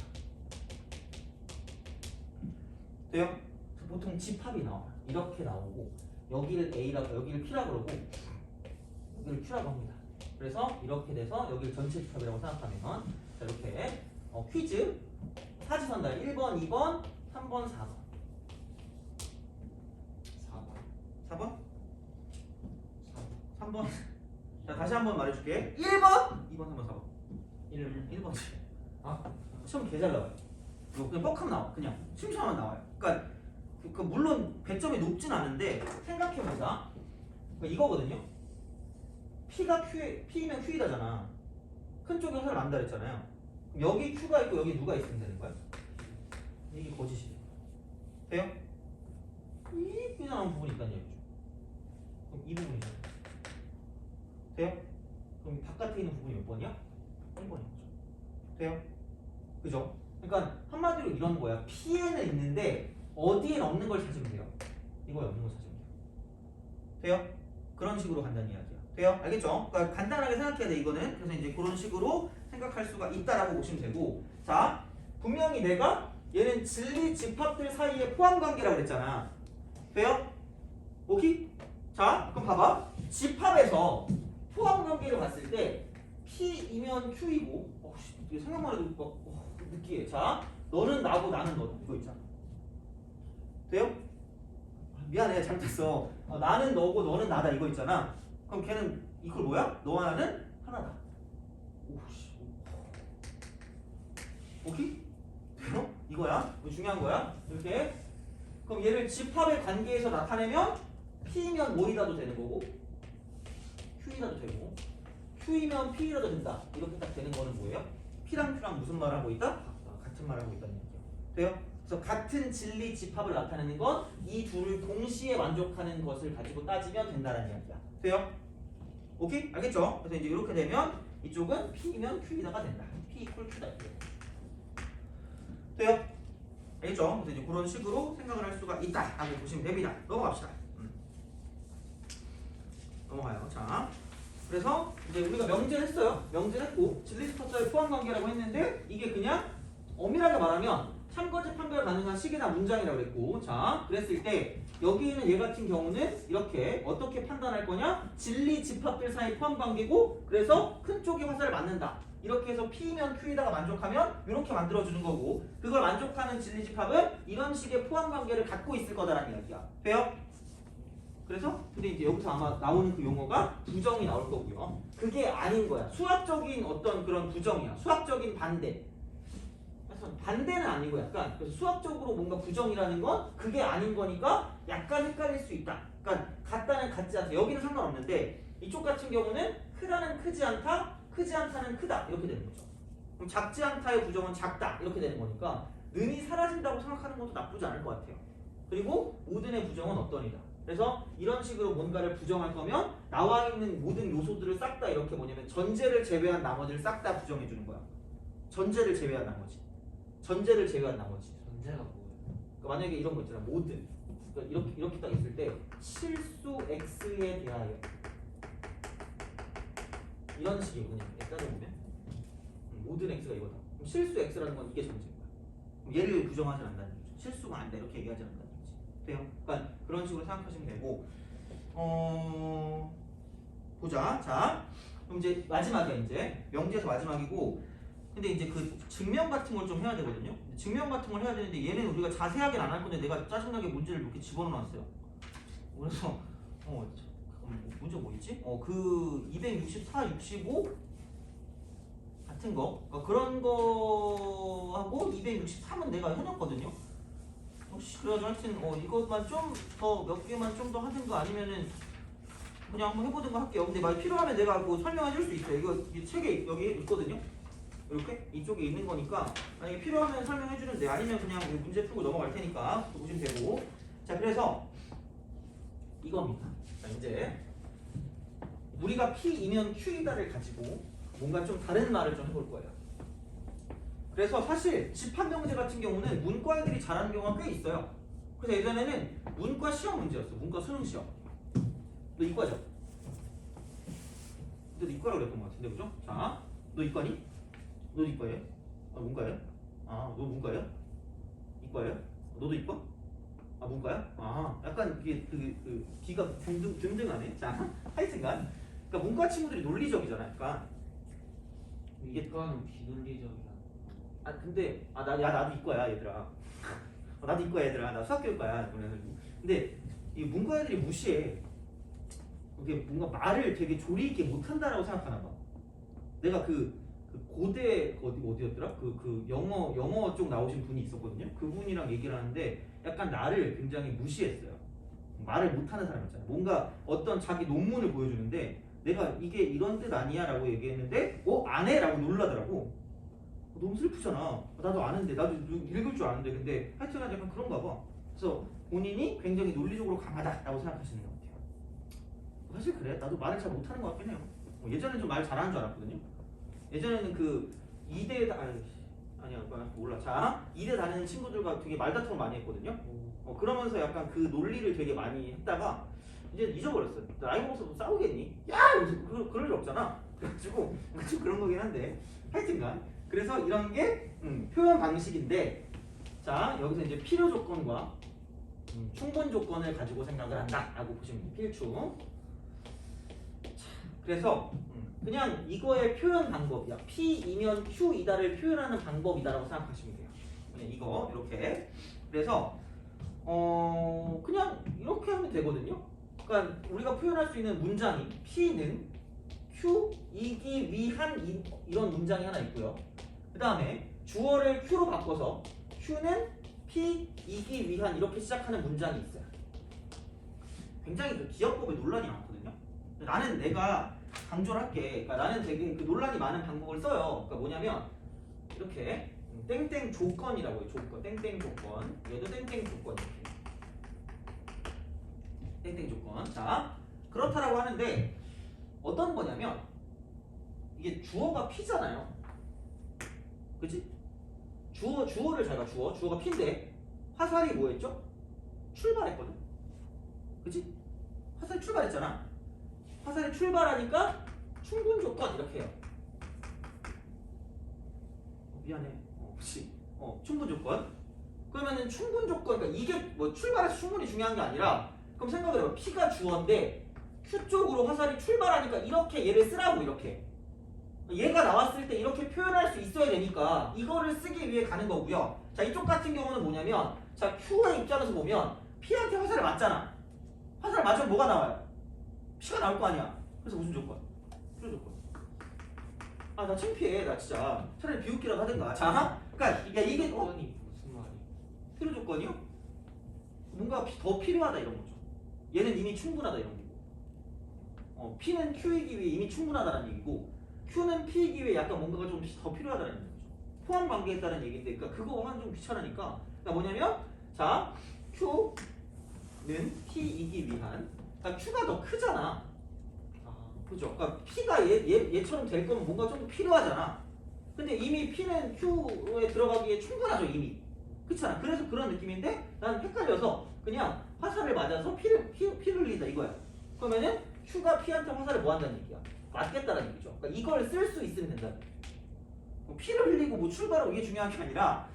돼요? 보통 집합이 나와. 이렇게 나오고 여기를 A라고 여기를 P라고 그러고 여기를 Q라고 합니다. 그래서 이렇게 돼서 여기를 전체 집합이라고 생각하면 자 이렇게 퀴즈 사지선다 1번, 2번, 3번, 4번 4번? 3번? 자 다시 한번 말해줄게 1번! 2번, 3번, 4번 1번 시험 개 잘 나와요. 이거 그냥 뻑하면 나와. 그냥 심심하면 나와요. 그러니까 물론 배점이 높진 않은데 생각해보자. 그러니까 이거거든요. P면 Q이다잖아. 큰 쪽에 해설 난다 그랬잖아요. 그럼 여기 Q가 있고 여기 누가 있으면 되는 거야? 이게 거짓이에요. 돼요? 이렇게 나온 부분이 있다는 얘기죠. 그럼 이 부분이죠. 돼요? 그럼 바깥에 있는 부분이 몇 번이야? 1번인 거죠. 돼요? 그죠? 그러니까 한마디로 이런 거야. P에는 있는데 어디엔 없는 걸 찾으면 돼요. 이거에 없는 걸 찾으면 돼요. 돼요? 그런 식으로 간다는 이야기야. 돼요? 알겠죠? 그러니까 간단하게 생각해야 돼 이거는. 그래서 이제 그런 식으로 생각할 수가 있다라고 보시면 되고, 자 분명히 내가 얘는 진리 집합들 사이의 포함 관계라고 그랬잖아. 돼요? 오케이? 자 그럼 봐봐. 집합에서 포함 관계를 봤을 때 P이면 Q이고, 이게 생각만 해도 막 느끼해. 자 너는 나고 나는 너 이거 있잖아. 돼요? 미안해 잘못했어. 나는 너고 너는 나다 이거 있잖아. 그럼 걔는 이걸 뭐야? 너와 나는 하나다. 오씨. 오케이? 돼요? 이거야. 이거 중요한 거야. 이렇게. 그럼 얘를 집합의 관계에서 나타내면 P면 뭐이다도 되는 거고, Q이다도 되고, Q이면 P이라도 된다. 이렇게 딱 되는 거는 뭐예요? P랑 Q랑 무슨 말 하고 있다? 같은 말 하고 있다는 얘기죠. 돼요? 그래서 같은 진리 집합을 나타내는 건 이 둘을 동시에 만족하는 것을 가지고 따지면 된다는 이야기야. 돼요? 오케이? 알겠죠? 그래서 이제 이렇게 되면 이쪽은 P면 Q이다가 된다. P equal Q다. 돼요? 알겠죠? 그래서 이제 그런 식으로 생각을 할 수가 있다 라고 보시면 됩니다. 넘어갑시다. 넘어가요. 자, 그래서 이제 우리가 명제를 했어요. 명제를 했고 진리 집합자의 포함 관계라고 했는데 이게 그냥 엄밀하게 말하면 참거짓 판별 가능한 식이나 문장이라고 그랬고, 자 그랬을 때 여기 있는 얘 같은 경우는 이렇게 어떻게 판단할 거냐? 진리 집합들 사이 포함 관계고, 그래서 큰 쪽이 화살을 맞는다. 이렇게 해서 P면 Q에다가 만족하면 이렇게 만들어주는 거고, 그걸 만족하는 진리 집합은 이런 식의 포함 관계를 갖고 있을 거다라는 이야기야. 돼요? 그래서 근데 이제 여기서 아마 나오는 그 용어가 부정이 나올 거고요. 그게 아닌 거야. 수학적인 어떤 그런 부정이야. 수학적인 반대. 그래서 반대는 아니고 약간 그래서 수학적으로 뭔가 부정이라는 건 그게 아닌 거니까 약간 헷갈릴 수 있다. 그러니까 같다는 같지 않다. 여기는 상관없는데 이쪽 같은 경우는 크다는 크지 않다, 크지 않다는 크다 이렇게 되는 거죠. 그럼 작지 않다의 부정은 작다 이렇게 되는 거니까 는이 사라진다고 생각하는 것도 나쁘지 않을 것 같아요. 그리고 모든의 부정은 없던이다. 그래서 이런 식으로 뭔가를 부정할 거면 나와 있는 모든 요소들을 싹 다 이렇게 뭐냐면 전제를 제외한 나머지를 싹 다 부정해 주는 거야. 전제를 제외한 나머지. 전제를 제외한 나머지. 전제가 뭐예요? 그러니까 만약에 이런 거 있잖아. 모든. 그러니까 이렇게 딱 있을 때 실수 x에 대하여 이런 식이거든요. 따져보면 모든 x가 이거다. 그럼 실수 x라는 건 이게 전제인 거야. 그럼 얘를 부정하지 않는다는 거죠. 실수가 안 돼. 이렇게 얘기하지 않는다는 거지. 돼요? 그러니까 그런 식으로 생각하시면 되고, 보자. 자, 그럼 이제 마지막이야. 이제 명제에서 마지막이고, 근데 이제 그 증명 같은 걸 좀 해야 되거든요. 증명 같은 걸 해야 되는데 얘는 우리가 자세하게는 안 할 건데 내가 짜증나게 문제를 이렇게 집어넣어놨어요. 그래서 문제 뭐 있지? 그 264, 65 같은 거, 그러니까 그런 거하고 263은 내가 해놨거든요. 그래가지고 하여튼 이것만 좀 더 몇 개만 좀 더 하든가 아니면은 그냥 한번 해보든가 할게요. 근데 만약 필요하면 내가 뭐 설명해 줄 수 있어요. 이거 책에 여기 있거든요. 이렇게 이쪽에 있는 거니까 만약에 필요하면 설명해 주는데 아니면 그냥 문제 풀고 넘어갈 테니까 보시면 되고. 자, 그래서 이겁니다. 자, 이제 우리가 P이면 Q이다를 가지고 뭔가 좀 다른 말을 좀 해볼 거예요. 그래서 사실 집합 명제 같은 경우는 문과 애들이 잘하는 경우가 꽤 있어요. 그래서 예전에는 문과 시험 문제였어. 문과 수능 시험. 너 이과죠? 너 이과라고 그랬던 것 같은데, 그죠? 자, 너 이과니? 너 이과예요? 문과예요? 너 문과예요? 이과예요? 너도 이과? 문과야? 약간 이게 그 귀가 듬등하네. 자, 하여튼간 그러니까 문과 친구들이 논리적이잖아. 그러니까 이게 이과는 비논리적이야. 근데 나도 이과야 얘들아. 나도 이과야 얘들아. 나 수학교육과야. 근데 이 문과 애들이 무시해. 이게 뭔가 말을 되게 조리 있게 못한다라고 생각하나 봐. 내가 그 고대 어디였더라? 그 영어 쪽 나오신 분이 있었거든요. 그분이랑 얘기를 하는데 약간 나를 굉장히 무시했어요. 말을 못하는 사람 있잖아. 뭔가 어떤 자기 논문을 보여주는데 내가 이게 이런 뜻 아니야라고 얘기했는데 안 해라고 놀라더라고. 너무 슬프잖아. 나도 아는데 나도 읽을 줄 아는데 근데 하여튼 약간 그런가 봐. 그래서 본인이 굉장히 논리적으로 강하다라고 생각하시는 것 같아요. 사실 그래. 나도 말을 잘 못하는 것 같긴 해요. 예전에는 좀 말 잘하는 줄 알았거든요. 예전에는 그 2대 아니야 몰라. 자 2대 다니는 친구들과 되게 말다툼을 많이 했거든요. 그러면서 약간 그 논리를 되게 많이 했다가 이제 잊어버렸어요. 나이 먹어서 뭐 싸우겠니? 야! 그럴 일 없잖아. 그래가지고 좀 그런 거긴 한데 하여튼간 그래서 이런 게 표현 방식인데 자 여기서 이제 필요 조건과 충분 조건을 가지고 생각을 한다라고 보시면 돼요. 필충. 그래서 그냥 이거의 표현 방법이야. P이면 Q이다를 표현하는 방법이다라고 생각하시면 돼요. 그냥 이거 이렇게. 그래서 그냥 이렇게 하면 되거든요. 그러니까 우리가 표현할 수 있는 문장이 P는 Q이기 위한 이런 문장이 하나 있고요. 그 다음에 주어를 Q로 바꿔서 Q는 P이기 위한 이렇게 시작하는 문장이 있어요. 굉장히 그 기억법에 논란이 많거든요. 나는 내가 강조를 할게. 그러니까 나는 되게 그 논란이 많은 방법을 써요. 그러니까 뭐냐면 이렇게 땡땡 조건이라고 해요. 조건, 땡땡 조건. 얘도 땡땡 조건 이렇게. 땡땡 조건. 자, 그렇다라고 하는데 어떤 거냐면 이게 주어가 P잖아요. 그치? 주어를 잘 봐. 주어가 P인데 화살이 뭐였죠? 출발했거든. 그치? 화살이 출발했잖아. 화살이 출발하니까 충분 조건 이렇게 해요. 미안해. 그치? 충분 조건. 그러면은 충분 조건, 그러니까 이게 뭐 출발해서 충분히 중요한 게 아니라 그럼 생각을 해봐. P가 주어인데 Q 쪽으로 화살이 출발하니까 이렇게 얘를 쓰라고 이렇게. 얘가 나왔을 때 이렇게 표현할 수 있어야 되니까 이거를 쓰기 위해 가는 거고요. 자 이쪽 같은 경우는 뭐냐면 자 Q의 입장에서 보면 P한테 화살을 맞잖아. 화살을 맞으면 뭐가 나와요? P가 나올 거 아니야. 그래서 무슨 조건? 필요 조건. 아 나 창피해. 나 진짜 차라리 비웃기라도 하든가. 자 그러니까 이게 조건이 무슨 말이? 필요 조건이요? 뭔가 더 필요하다 이런 거죠. 얘는 이미 충분하다 이런 거고. P는 Q이기 위해 이미 충분하다는 얘기고 Q는 P이기 위해 약간 뭔가가 좀 더 필요하다는 거죠. 포함 관계에 따른 얘기인데 그러니까 그거 하면 좀 귀찮으니까 그러니까 뭐냐면 자 Q는 P이기 위한 그러니까 Q가 더 크잖아. 그죠? 그러니까 P가 얘처럼 될 거면 뭔가 좀 필요하잖아. 근데 이미 P는 Q에 들어가기에 충분하죠 이미. 그렇잖아. 그래서 그런 느낌인데 난 헷갈려서 그냥 화살을 맞아서 피를 흘리다 이거야. 그러면은 Q가 P한테 화살을 뭐 한다는 얘기야? 맞겠다는 얘기죠. 그러니까 이걸 쓸 수 있으면 된다. 피를 흘리고 뭐 출발하고 이게 중요한 게 아니라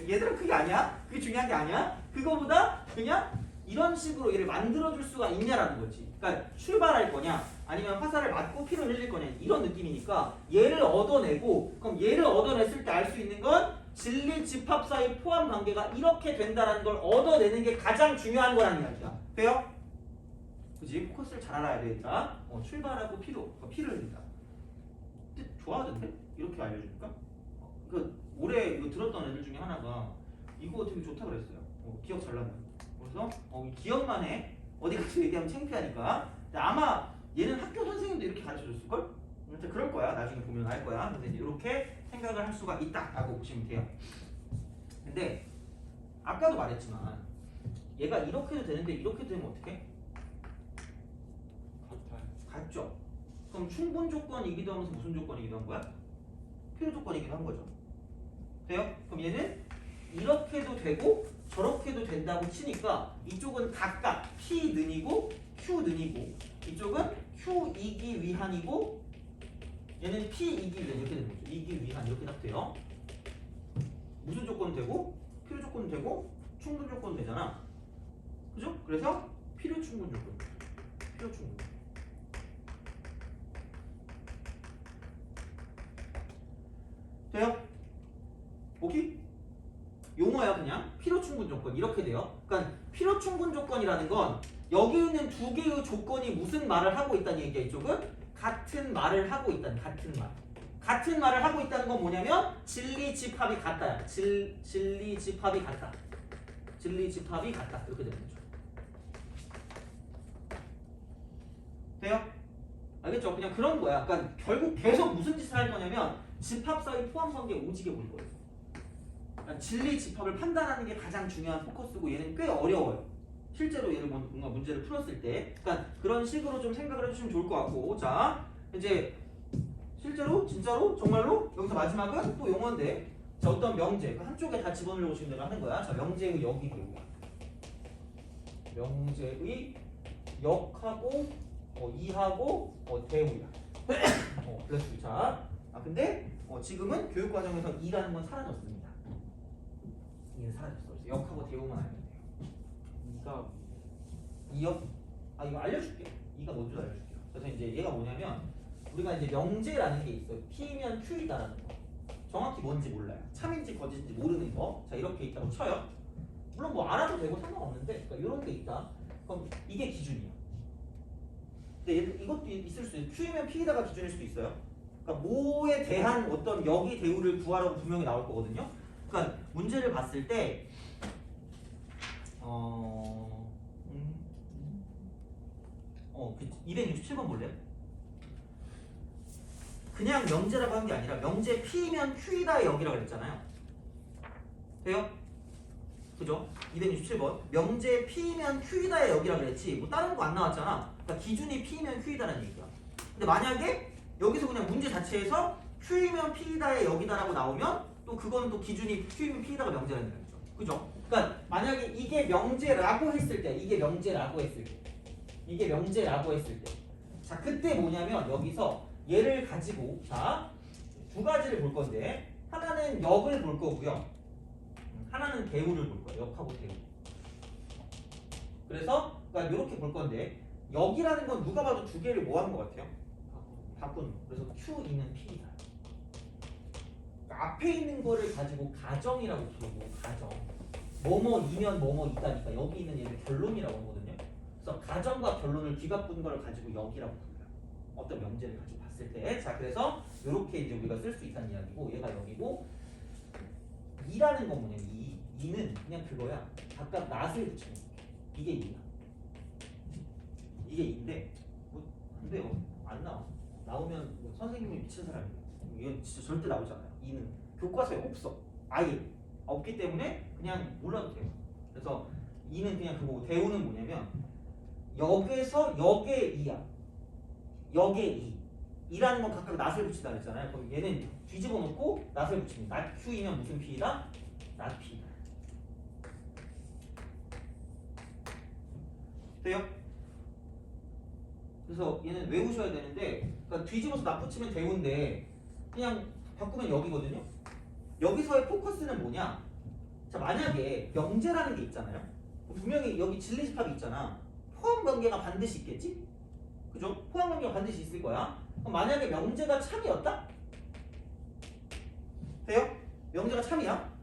얘들아 그게 아니야? 그게 중요한 게 아니야? 그거보다 그냥 이런 식으로 얘를 만들어줄 수가 있냐라는 거지. 그러니까 출발할 거냐 아니면 화살을 맞고 피를 흘릴 거냐 이런 느낌이니까 얘를 얻어내고 그럼 얘를 얻어냈을 때 알 수 있는 건 진리 집합 사이 포함 관계가 이렇게 된다라는 걸 얻어내는 게 가장 중요한 거라는 이야기야. 돼요? 그지? 포커스를 잘 알아야 되니까 출발하고 피를 흘린다. 좋아하던데? 이렇게 알려주니까? 올해 이거 들었던 애들 중에 하나가 이거 되게 좋다 그랬어요. 기억 잘 난다. 그래서 기억만 해. 어디 가서 얘기하면 창피하니까. 아마 얘는 학교 선생님도 이렇게 가르쳐줬을걸? 그럴 거야. 나중에 보면 알 거야. 근데 이제 이렇게 생각을 할 수가 있다라고 보시면 돼요. 근데 아까도 말했지만 얘가 이렇게 해도 되는데 이렇게 되면 어떡해? 같죠? 그럼 충분 조건이기도 하면서 무슨 조건이기도 한 거야? 필요 조건이기도 한 거죠. 돼요? 그럼 얘는 이렇게도 되고 저렇게도 된다고 치니까 이쪽은 각각 P는이고 Q는이고 이쪽은 Q이기 위한이고 얘는 P이기 위한 이렇게 되는 거죠. 이기 위한 이렇게 딱 돼요. 무슨 조건 되고 필요 조건 되고 충분 조건 되잖아. 그죠? 그래서 필요 충분 조건. 필요 충분. 돼요? 오케이? 용어야 그냥 필요 충분 조건 이렇게 돼요. 그러니까 필요 충분 조건이라는 건 여기 있는 두 개의 조건이 무슨 말을 하고 있다는 얘기야. 이쪽은 같은 말을 하고 있다는 같은 말. 같은 말을 하고 있다는 건 뭐냐면 진리 집합이 같다야. 진리 집합이 같다. 진리 집합이 같다. 이렇게 되는 거죠. 돼요? 알겠죠? 그냥 그런 거야. 그러니까 결국 계속 무슨 짓을 할 거냐면 집합 사이 포함 관계 오지게 볼 거예요. 진리 집합을 판단하는 게 가장 중요한 포커스고 얘는 꽤 어려워요. 실제로 얘를 뭔가 문제를 풀었을 때, 그러니까 그런 식으로 좀 생각을 해주시면 좋을 것 같고, 자 이제 실제로 진짜로 정말로 여기서 마지막은 또 용어인데, 자 어떤 명제 그 한쪽에 다 집어넣으려고 지금 내가 하는 거야. 자 명제의 역이 배우야. 명제의 역하고 이하고 대우야. 플러스 자. 근데 지금은 교육 과정에서 이라는 건 사라졌습니다. 이는 사라졌어. 그래서 역하고 대우만 알면 돼요. 이가 이역? 이거 알려줄게. 이가 뭔지 알려줄게요. 그래서 이제 얘가 뭐냐면 우리가 이제 명제라는 게 있어요. P면 Q이다라는 거. 정확히 뭔지 몰라요. 참인지 거짓인지 모르는 거. 자 이렇게 있다고 쳐요. 물론 뭐 알아도 되고 상관없는데, 그러니까 이런 게 있다. 그럼 이게 기준이야. 근데 이것도 있을 수 있어요. Q면 P에다가 기준일 수도 있어요. 그러니까 뭐에 대한 어떤 역이 대우를 구하라고 분명히 나올 거거든요. 그러니까 문제를 봤을 때 267번 볼래요? 그냥 명제라고 한 게 아니라 명제 P면 Q이다의 역이라고 그랬잖아요. 돼요? 그죠? 267번 명제 P면 Q이다의 역이라고 그랬지 뭐 다른 거 안 나왔잖아. 그러니까 기준이 P면 Q이다라는 얘기야. 근데 만약에 여기서 그냥 문제 자체에서 Q이면 P이다의 역이다라고 나오면 또 그거는 또 기준이 Q이면 P이다가 명제라는 얘기죠. 그죠? 그러니까 만약에 이게 명제라고 했을 때, 이게 명제라고 했을 때, 자 그때 뭐냐면 여기서 얘를 가지고 자 두 가지를 볼 건데 하나는 역을 볼 거고요. 하나는 대우를 볼 거예요. 역하고 대우. 그래서 그러니까 이렇게 볼 건데 역이라는 건 누가 봐도 두 개를 뭐 하는 것 같아요? 바꾸는 거. 그래서 Q이는 P이다. 그러니까 앞에 있는 거를 가지고 가정이라고 부르고 가정. 뭐뭐이면 뭐뭐 있다니까 여기 있는 얘를 결론이라고 하거든요. 그래서 가정과 결론을 뒤바꾼 걸 가지고 역이라고 불러요. 어떤 명제를 가지고 봤을 때. 자 그래서 이렇게 이제 우리가 쓸 수 있다는 이야기고 얘가 여기고 이라는 건 뭐냐면 이는 그냥 그거야. 각각 낫을 붙이는 거. 이게 이야. 이게 인데 안 돼요. 안 나와. 나오면 뭐 선생님이 미친 사람이에요. 이건 진짜 절대 나오지 않아요. 이는 교과서에 없어. 아예 없기 때문에 그냥 몰라도 돼요. 그래서 이는 그냥 그거고 대우는 뭐냐면 역에서 역의 이야. 역의 이. 이라는 건 각각 낫을 붙인다 그랬잖아요. 그럼 얘는 뒤집어 놓고 낫을 붙입니다. 낫 Q이면 무슨 P이다? 낫 P이다. 돼요? 그래서 얘는 외우셔야 되는데 그러니까 뒤집어서 낫 붙이면 대우인데 그냥 바꾸면 여기거든요. 여기서의 포커스는 뭐냐? 자 만약에 명제라는 게 있잖아요. 분명히 여기 진리집합이 있잖아. 포함관계가 반드시 있겠지? 그죠? 포함관계가 반드시 있을 거야. 그럼 만약에 명제가 참이었다? 돼요? 명제가 참이야?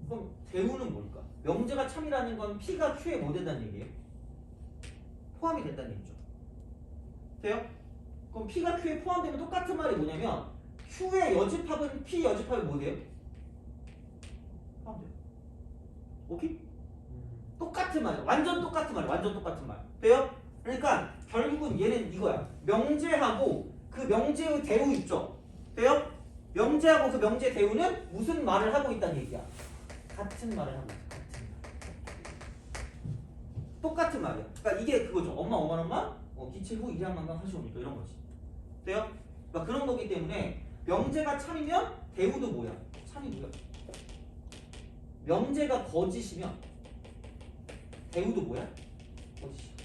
그럼 대우는 뭘까? 명제가 참이라는 건 P가 Q에 뭐 된다는 얘기예요? 포함이 된다는 얘기죠. 돼요? 그럼 P가 Q에 포함되면 똑같은 말이 뭐냐면 Q의 여집합은 P 여집합이 뭐 돼요? 포함돼요. 오케이? 똑같은 말, 완전 똑같은 말. 돼요? 그러니까 결국은 얘는 이거야. 명제하고 그 명제의 대우 있죠? 돼요? 명제하고 그 명제 대우는 무슨 말을 하고 있다는 얘기야? 같은 말을 하고 있어. 똑같은 말이야. 그러니까 이게 그거죠. 엄마 기칠 후 일양만강 하시오니까 이런 거지. 돼요? 그러니까 그런 거기 때문에 명제가 참이면 대우도 뭐야? 참이고요. 명제가 거짓이면 대우도 뭐야? 거짓이야.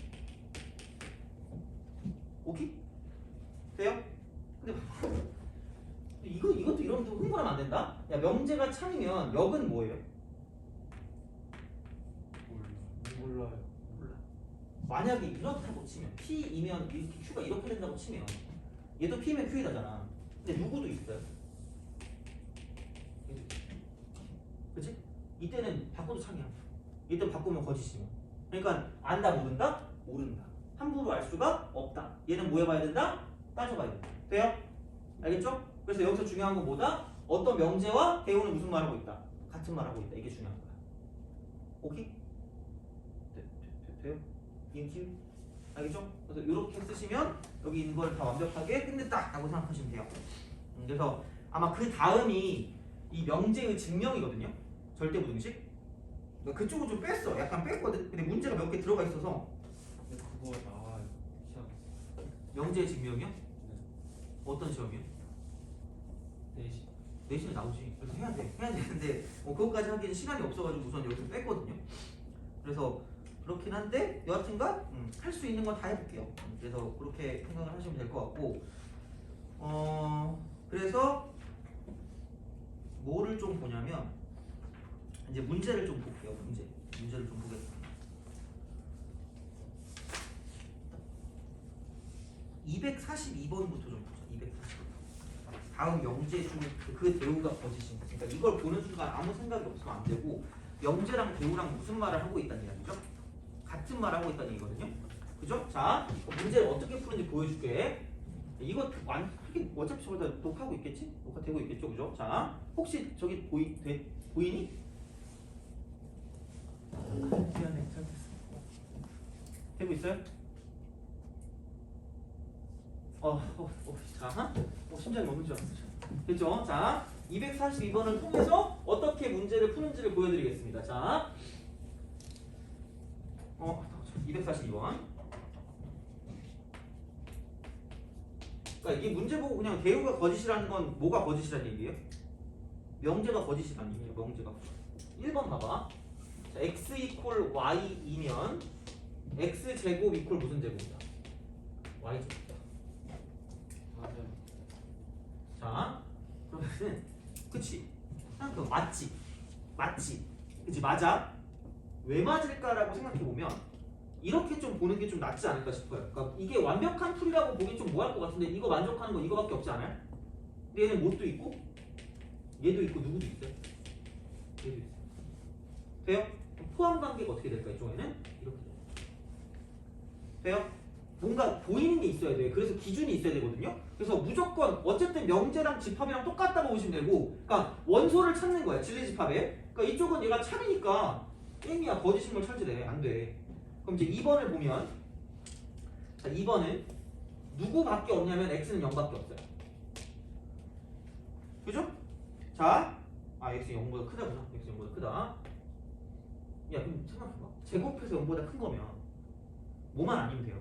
오케이? 돼요? 근데 이것도 이런 거 흥분하면 안 된다? 야 명제가 참이면 역은 뭐예요? 몰라요. 몰라. 만약에 이렇다고 치면 P이면 이렇게 Q가 이렇게 된다고 치면 얘도 P면 Q이다잖아. 근데 누구도 있어요. 그치? 이때는 바꿔도 참이야. 이때 바꾸면 거짓이고. 그러니까 안다 모른다? 모른다. 함부로 알 수가 없다. 얘는 뭐 해봐야 된다? 따져봐야 된다. 돼요? 알겠죠? 그래서 여기서 중요한 건 뭐다? 어떤 명제와 대우는 무슨 말하고 있다? 같은 말하고 있다. 이게 중요한 거야. 오케이? 돼요? 이응키? 알겠죠? 그래서 이렇게 쓰시면 여기 있는 걸 다 완벽하게 끝냈다 라고 생각하시면 돼요. 그래서 아마 그 다음이 이 명제의 증명이거든요. 절대부등식. 그러니까 그쪽은 좀 뺐어. 약간 뺐거든. 근데 문제가 몇 개 들어가 있어서. 근데 그거 나와요. 시험. 명제의 증명이요? 어떤 시험이요? 내신. 내신에 나오지. 그래서 해야 돼. 해야 되는데 그것까지 하기엔 시간이 없어가지고 우선 여기서 뺐거든요. 그래서 그렇긴 한데 여하튼간 할 수 있는 건 다 해볼게요. 그래서 그렇게 생각을 하시면 될 것 같고 그래서 뭐를 좀 보냐면 이제 문제를 좀 볼게요. 문제를 좀 보겠습니다. 242번부터 좀 보자. 242번. 다음 명제 중 그 대우가 거짓인 거. 그러니까 이걸 보는 순간 아무 생각이 없으면 안 되고 명제랑 대우랑 무슨 말을 하고 있다는 이야기죠? 같은 말을 하고 있다는 얘기거든요. 그죠? 자, 문제를 어떻게 푸는지 보여줄게. 이거 하긴 어차피 저기다 녹화하고 있겠지? 녹화되고 있겠죠, 그죠? 자, 혹시 저기 보이니? 미안해, 잘못했어. 되고 있어요? 자, 심장이 멈는 줄 알았어. 됐죠? 자, 242번을 통해서 어떻게 문제를 푸는지를 보여드리겠습니다. 자, 242번. 그러니까 이게 문제 보고 그냥 대우가 거짓이라는 건 뭐가 거짓이라는 얘기예요? 명제가 거짓이라는 얘기예요. 명제가. 1번 봐봐. 자, x 이퀄 y이면 x 제곱 이퀄 무슨 제곱이다? y 제곱이다. 맞아요. 자, 그러면은 그치? 맞지? 그치? 맞아? 왜 맞을까라고 생각해 보면 이렇게 좀 보는 게 좀 낫지 않을까 싶어요. 그러니까 이게 완벽한 풀이라고 보기 좀 뭐할 것 같은데 이거 만족하는 거 이거밖에 없지 않아요? 근데 얘는 뭣도 있고 얘도 있고 누구도 있어요? 얘도 있어요. 돼요? 포함 관계가 어떻게 될까 이쪽에는? 이렇게 돼요. 돼요? 뭔가 보이는 게 있어야 돼. 그래서 기준이 있어야 되거든요. 그래서 무조건 어쨌든 명제랑 집합이랑 똑같다고 보시면 되고, 그러니까 원소를 찾는 거야. 진리집합에. 그러니까 이쪽은 얘가 참이니까 땡이야. 거짓인 걸 찾으래. 안 돼. 그럼 이제 2번을 보면, 자 2번은 누구밖에 없냐면 x는 0밖에 없어요. 그죠? 자, x가 0보다 크다구나. x가 0보다 크다. 야 그럼 생각해봐. 제곱해서 0보다 큰 거면 뭐만 아니면 돼요.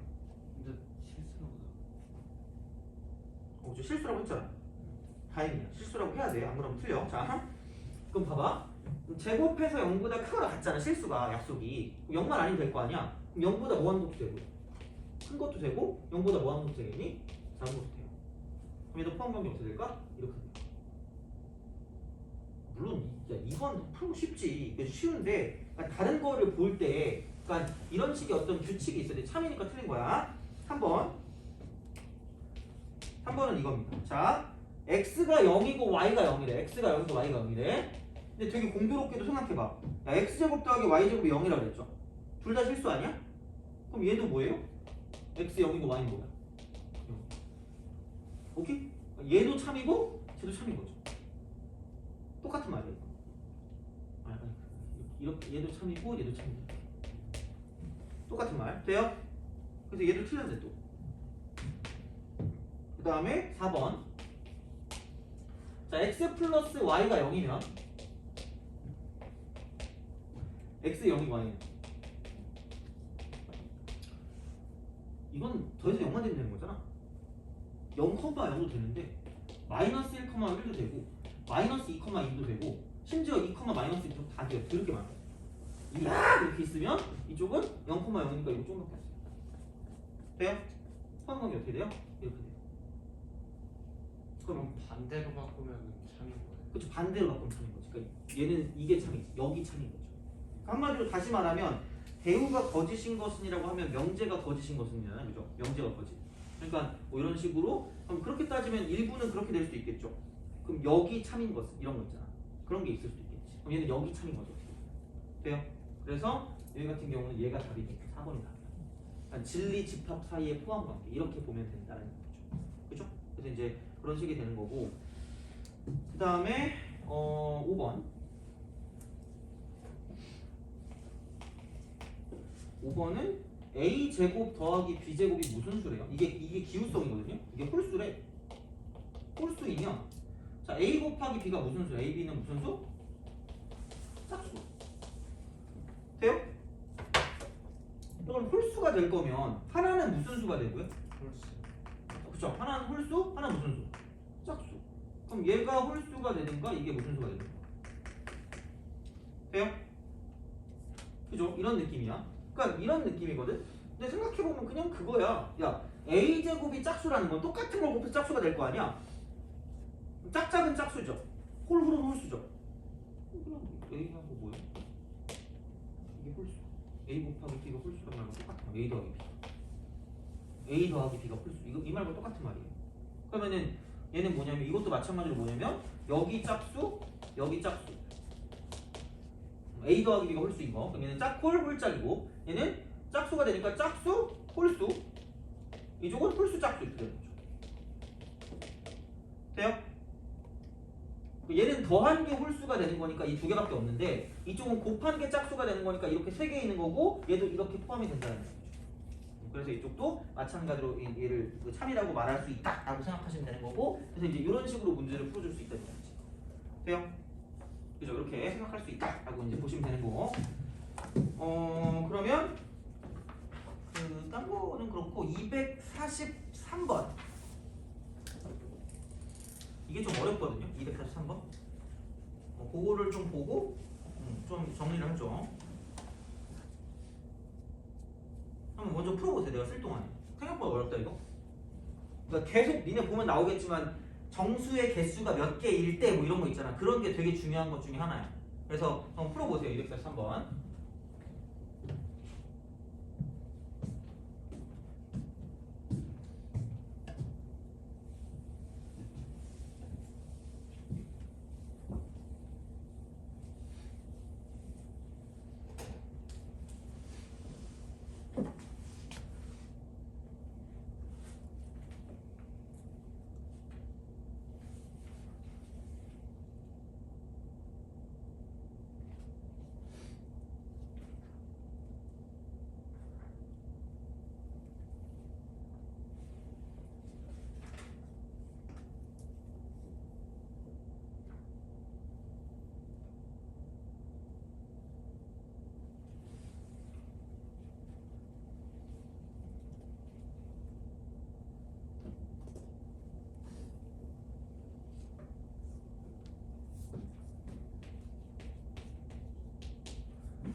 근데 실수로 저 실수라고 했잖아. 다행이야. 실수라고 해야 돼. 안 그러면 틀려. 자, 그럼 봐봐. 제곱해서 0보다 크거나 같잖아. 실수가 약속이. 0만 아니면 될 거 아니야. 그럼 0보다 뭐 하는 것도 되고 큰 것도 되고 0보다 뭐 하는 것도 되겠니? 작은 것도 돼요. 그럼 얘도 포함 관계 어떻게 될까? 이렇게 돼요. 물론 이건 풀고 쉽지. 쉬운데 그러니까 다른 거를 볼 때 그러니까 이런 식의 어떤 규칙이 있어야 돼. 참이니까 틀린 거야. 3번 3번은 이겁니다. 자, x가 0이고 y가 0이래. x가 0이고 y가 0이래. 근데 되게 공교롭게도 생각해봐. 야, x제곱 더하기 y제곱이 0이라고 그랬죠. 둘 다 실수 아니야? 그럼 얘도 뭐예요? x 0이고 y는 뭐야? 0. 오케이? 얘도 참이고 쟤도 참인 거죠. 똑같은 말이에요. 이렇게 얘도 참이고 얘도 참이고 똑같은 말. 돼요? 그래서 얘도 틀렸는데 또. 그 다음에 4번. 자, x 플러스 y가 0이면 x 0이 y는 이건 더 이상 0만 되면 되는 거잖아. 0,0도 되는데 마이너스 1,1도 되고 마이너스 2,2도 되고 심지어 2, 마이너스 2도 다 돼요. 그렇게 많아요. 이야 이렇게 있으면 이쪽은 0,0이니까 이거 조금밖에 안 써요. 돼요? 포함관계 어떻게 돼요? 이렇게 돼요. 그럼 반대로 바꾸면 참인 거예요. 그렇죠. 반대로 바꾸면 참인 거지. 그러니까 얘는 이게 참이지. 여기 참인 거죠. 한마디로 다시 말하면 대우가 거짓인 것은이라고 하면 명제가 거짓인 것은이잖아요. 그죠? 명제가 거짓. 그러니까 뭐 이런 식으로 그럼 그렇게 따지면 일부는 그렇게 될 수도 있겠죠. 그럼 여기 참인 것은 이런 거 있잖아. 그런 게 있을 수도 있겠지. 그럼 얘는 여기 참인 거죠. 돼요? 그래서 여기 같은 경우는 얘가 답이니까 4번이 답이야. 그러니까 진리 집합 사이의 포함 관계 이렇게 보면 된다는 거죠. 그죠? 그래서 이제 그런 식이 되는 거고. 그 다음에 5번. 5번은 a 제곱 더하기 b 제곱이 무슨 수래요? 이게 기울성이거든요. 이게 홀수래. 홀수이면 자, A 곱하기 B가 무슨 수? A, B는 무슨 수? 짝수. 돼요? 그럼 홀수가 될 거면 하나는 무슨 수가 되고요? 홀수. 그쵸? 하나는 홀수, 하나는 무슨 수? 짝수. 그럼 얘가 홀수가 되든가 이게 무슨 수가 되든가. 돼요? 그죠? 이런 느낌이야. 그러니까 이런 느낌이거든? 근데 생각해보면 그냥 그거야. 야, A제곱이 짝수라는 건 똑같은 걸 곱해서 짝수가 될 거 아니야? 짝짝은 짝수죠. 홀은 홀수죠. 그럼 A하고 뭐야? 이게 홀수. A 곱하기 B가 홀수란 말과 똑같은 거. A 더하기 B. A 더하기 B가 홀수. 이거 이 말과 똑같은 말이에요. 그러면은 얘는 뭐냐면 이것도 마찬가지로 뭐냐면 여기 짝수, 여기 짝수. A 더하기 B가 홀수인 거. 그럼 얘는 짝홀, 홀짝이고 얘는 짝수가 되니까 짝수, 홀수. 이쪽은 홀수, 짝수 이렇게 되는 거죠. 돼요? 얘는 더한 게 홀수가 되는 거니까 이 두 개밖에 없는데 이쪽은 곱한 게 짝수가 되는 거니까 이렇게 세 개 있는 거고 얘도 이렇게 포함이 된다는 거죠. 그래서 이쪽도 마찬가지로 얘를 참이라고 말할 수 있다라고 생각하시면 되는 거고 그래서 이제 이런 식으로 문제를 풀어줄 수 있다는 거지. 돼요? 그죠? 이렇게 생각할 수 있다라고 이제 보시면 되는 거고. 그러면 딴 거는 그렇고 243번 이게 좀 어렵거든요. 243번. 그거를 좀 보고 좀 정리를 하죠. 한번 먼저 풀어보세요. 내가 쓸 동안에. 생각보다 어렵다 이거. 그러니까 계속 니네 보면 나오겠지만 정수의 개수가 몇 개일 때 뭐 이런 거 있잖아. 그런 게 되게 중요한 것 중에 하나야. 그래서 한번 풀어보세요. 243번.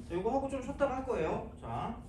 자, 이거 하고 좀 쉬었다가 할 거예요. 자.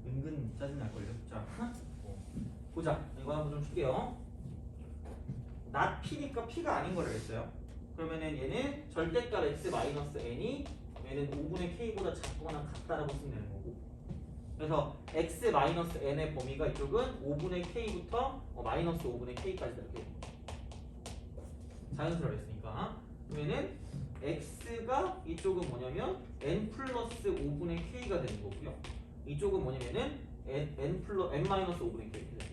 은근 짜증날걸요. 자, 보자. 이거 한번 좀 줄게요. not p니까 p가 아닌 거를 했어요. 그러면은 얘는 절대값 x-n이 얘는 5분의 k보다 작거나 같다라고 쓰면 되는 거고. 그래서 x-n의 범위가 이쪽은 5분의 k부터 마이너스 5분의 k까지 이렇게 자연수를 했으니까. 그러면은 x가 이쪽은 뭐냐면 n 플러스 5분의 k가 되는 거고요. 이쪽은 뭐냐면은 n 마이너스 5분의 k 이렇게 되는 거죠.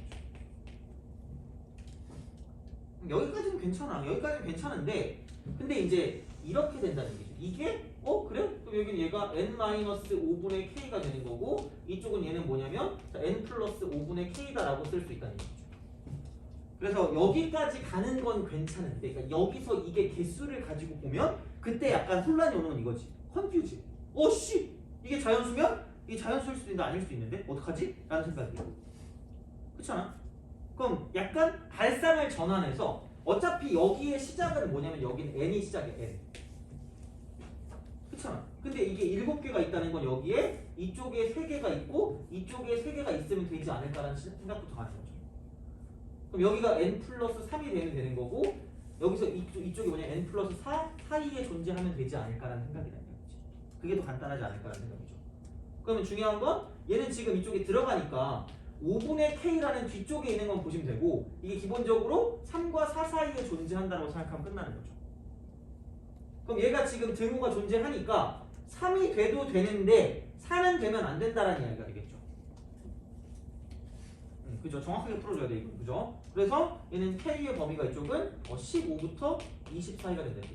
여기까지는 괜찮아. 여기까지는 괜찮은데 근데 이제 이렇게 된다는 얘기죠. 이게 그래? 그럼 여기는 얘가 n-5분의 k가 되는 거고 이쪽은 얘는 뭐냐면 n 플러스 5분의 k다라고 쓸 수 있다는 얘기죠. 그래서 여기까지 가는 건 괜찮은데 그러니까 여기서 이게 개수를 가지고 보면 그때 약간 혼란이 오는 건 이거지. 컨퓨즈. 씨! 이게 자연수면 이게 자연수일 수도 있는데 아닐 수도 있는데 어떡하지? 라는 생각이 들어요. 그렇지 않아? 그럼 약간 발상을 전환해서 어차피 여기의 시작은 뭐냐면 여기는 n이 시작이야. n. 그렇잖아. 근데 이게 7개가 있다는 건 여기에 이쪽에 3개가 있고 이쪽에 3개가 있으면 되지 않을까라는 생각부터 가는 거죠. 그럼 여기가 n 플러스 3이 되는 거고 여기서 이쪽이 뭐냐 n 플러스 4 사이에 존재하면 되지 않을까라는 생각이 나는 거지. 그게 더 간단하지 않을까라는 생각이죠. 그러면 중요한 건 얘는 지금 이쪽에 들어가니까 5분의 k라는 뒤쪽에 있는 건 보시면 되고 이게 기본적으로 3과 4 사이에 존재한다고 생각하면 끝나는 거죠. 그럼 얘가 지금 등호가 존재하니까 3이 돼도 되는데 4는 되면 안 된다라는 이야기가 되겠죠. 그죠? 정확하게 풀어줘야 돼 이거. 그죠? 그래서 얘는 K의 범위가 이쪽은 15부터 20 사이가 된다.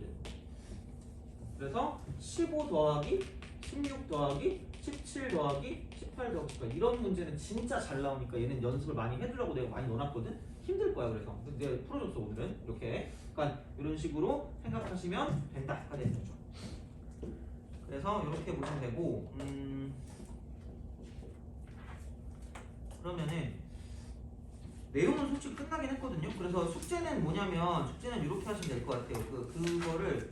그래서 15 더하기 16 더하기 17 더하기 18 더하기 18 이런 문제는 진짜 잘 나오니까 얘는 연습을 많이 해두라고 내가 많이 넣어놨거든. 힘들 거야. 그래서 근데 내가 풀어줬어 오늘은 이렇게. 그러니까 이런 식으로 생각하시면 된다가 되는 거죠. 그래서 이렇게 보시면 되고 그러면은 내용은 솔직히 끝나긴 했거든요. 그래서 숙제는 뭐냐면 숙제는 이렇게 하시면 될 것 같아요. 그거를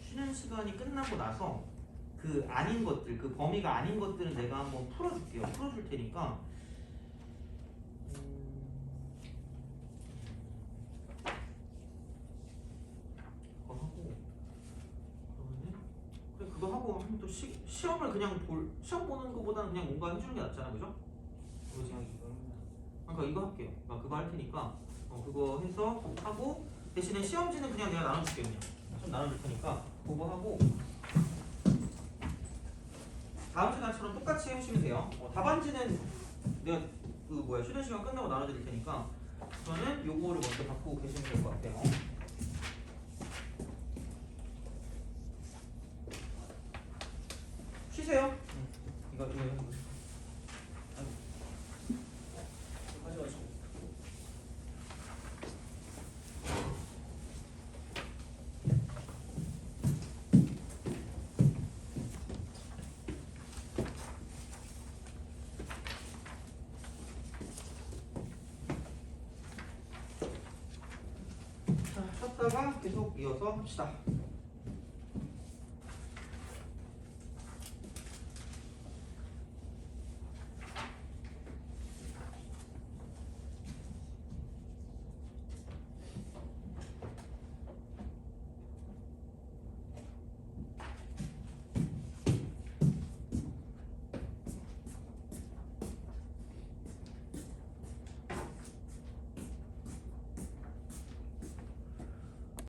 쉬는 시간이 끝나고 나서 그 아닌 것들, 그 범위가 아닌 것들은 내가 한번 풀어줄게요. 풀어줄 테니까. 그거 하고 그러면은 그래 그거 하고 하면 또 시험을 그냥 시험 보는 것보다는 그냥 뭔가 해주는 게 낫잖아, 그죠? 그러니까 이거 할게요. 그러니까 그거 할 테니까 그거 해서 하고 대신에 시험지는 그냥 내가 나눠줄게요. 그냥 좀 나눠줄 테니까 그거 하고. 다음 시간처럼 똑같이 해주시면 돼요. 답안지는 내가 쉬는 시간 끝나고 나눠드릴 테니까 저는 요거를 먼저 갖고 계시면 될 것 같아요. 쉬세요. 이거 가져가시고. 자, 쉬었다가 계속 이어서 합시다.